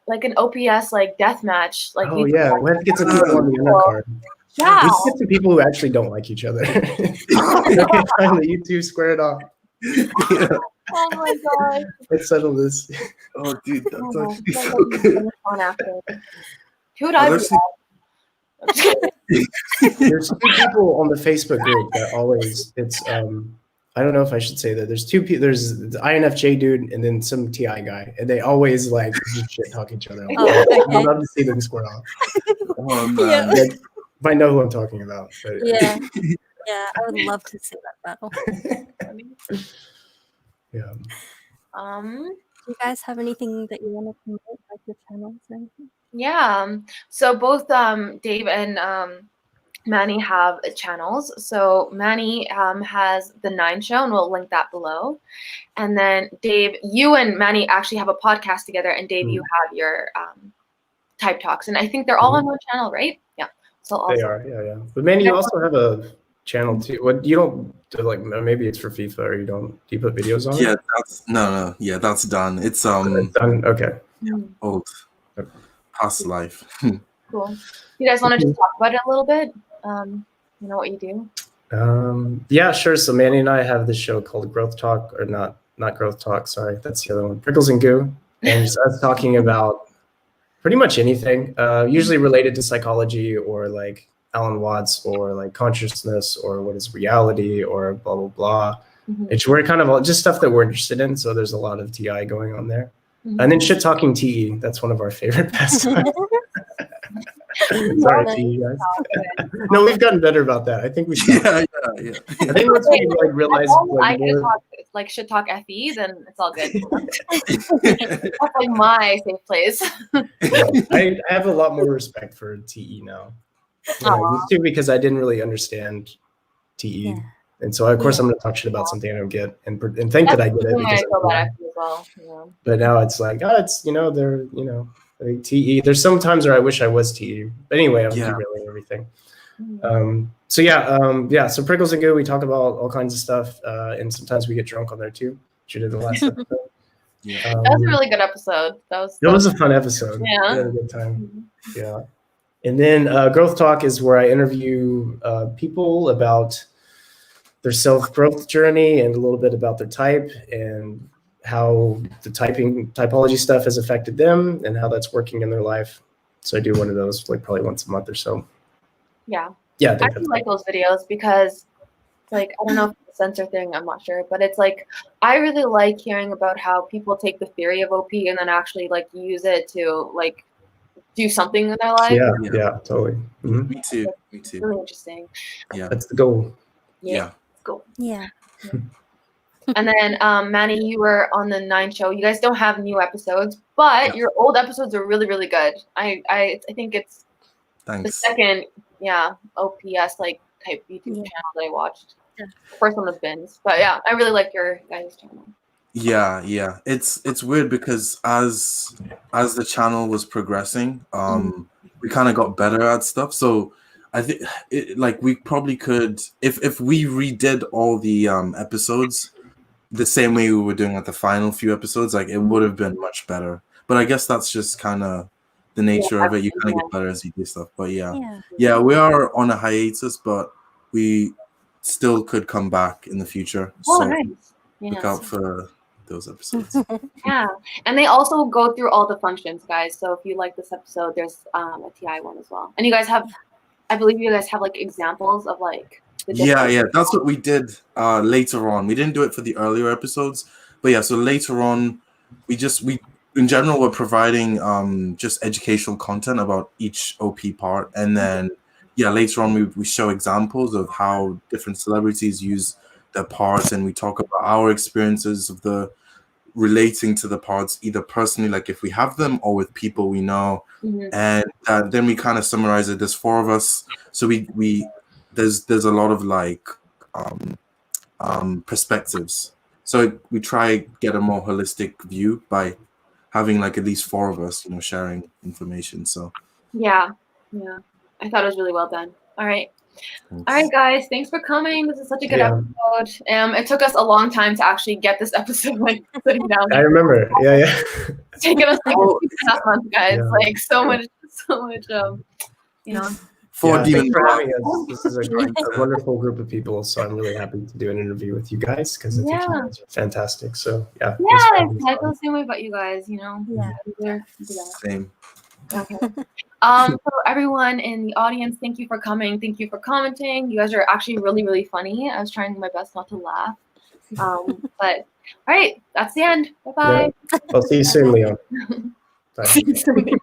like an OPS like death match. Like Oh yeah, we have to get some people on the undercard. Yeah. We should get some people who actually don't like each other. Okay, time that you two square it off. Yeah. Oh my god. Let's settle this. Oh dude, that's Oh, actually that's so like good. fun after. Who would I be? Honestly- There's 2 people on the Facebook group that always I don't know if I should say that. There's 2 people. There's the INFJ dude and then some TI guy, and they always like just shit talk each other. Oh, okay. I'd love to see them square off. Oh man. Like, if I know who I'm talking about. But, Yeah. Yeah, I would love to see that battle. yeah. Do you guys have anything that you want to promote, like your channels or anything? Yeah. So both Dave and Manny have channels. So Manny has the 9 show, and we'll link that below. And then Dave, you and Manny actually have a podcast together, and Dave, you have your Type Talks, and I think they're all on one channel, right? Yeah. So also, They are, yeah. But Manny, you also have a channel too. What you don't do, like maybe it's for FIFA, or you don't? Do you put videos on? Yeah, it? that's no. Yeah, that's done. It's It's done? Okay. old, past life. Cool. You guys want to just talk about it a little bit? You know what you do? Yeah, sure. So Manny and I have this show called Growth Talk, or not Growth Talk. Sorry, that's the other one. Pickles and Goo, and just us talking about pretty much anything, usually related to psychology or like Alan Watts or like consciousness or what is reality or blah blah blah. It's we're kind of all just stuff that we're interested in. So there's a lot of TI going on there, and then shit talking TE. That's one of our favorite pastimes. Sorry, TE guys. No, we've gotten better about that. I think we should. Yeah. I think once we like realize As long as I like, can more, talk like shit talk FE, then it's all good. That's like my safe place. I have a lot more respect for TE now. I used to because I didn't really understand TE. Yeah. And so, of course, I'm going to talk shit about something I don't get and think that I get it. I Because feel that FE as well. Yeah. but now it's like, oh, it's, they're, like TE. There's some times where I wish I was TE. But anyway, I'm derailing everything. So yeah. So Prickles and Goo, we talk about all kinds of stuff, and sometimes we get drunk on there too, which we did the last episode. Yeah. That was a really good episode. That was a fun episode. Yeah. We had a good time. Yeah. And then Growth Talk is where I interview people about their self-growth journey and a little bit about their type and how the typology stuff has affected them and how that's working in their life. So I do one of those like probably once a month or so. Yeah. Yeah. I really like those videos because like, I don't know if it's a censor thing, I'm not sure, but it's like, I really like hearing about how people take the theory of OP and then actually like use it to like do something in their life. Yeah, totally. Mm-hmm. Me too. It's really interesting. Yeah. That's the goal. Yeah. Cool. Yeah. And then Manny, you were on the 9 show. You guys don't have new episodes, but your old episodes are really, really good. I think it's the second, OPS like type YouTube channel that I watched. Yeah. The first one was Bins. But yeah, I really like your guys' channel. Yeah. It's weird because as the channel was progressing, we kind of got better at stuff. So I think like we probably could if we redid all the episodes the same way we were doing at the final few episodes, like it would have been much better. But I guess that's just kind of the nature of it. You kind of get better as you do stuff. But yeah, we are on a hiatus, but we still could come back in the future. Oh, so nice. Look out for those episodes. Yeah, and they also go through all the functions, guys. So if you like this episode, there's a TI one as well. And you guys have, I believe you guys have like examples of like the yeah, that's what we did later on. We didn't do it for the earlier episodes, but yeah, so later on we in general we're providing just educational content about each OP part, and then later on we show examples of how different celebrities use their parts, and we talk about our experiences of the relating to the parts either personally, like if we have them, or with people we know. And then we kind of summarize it. There's 4 of us, so we there's a lot of like perspectives, so we try get a more holistic view by having like at least 4 of us, sharing information. So yeah, I thought it was really well done. All right, guys, thanks for coming. This is such a good episode. It took us a long time to actually get this episode like sitting down. I remember. It's taken us like 2.5 months, guys. Like so much Thanks for having us. This is a wonderful group of people, so I'm really happy to do an interview with you guys because I think you guys are fantastic. So I feel the same way about you guys. Same. Okay. So everyone in the audience, thank you for coming. Thank you for commenting. You guys are actually really, really funny. I was trying my best not to laugh. But all right, that's the end. Bye-bye. I'll see you soon, Leon. Bye. See you soon.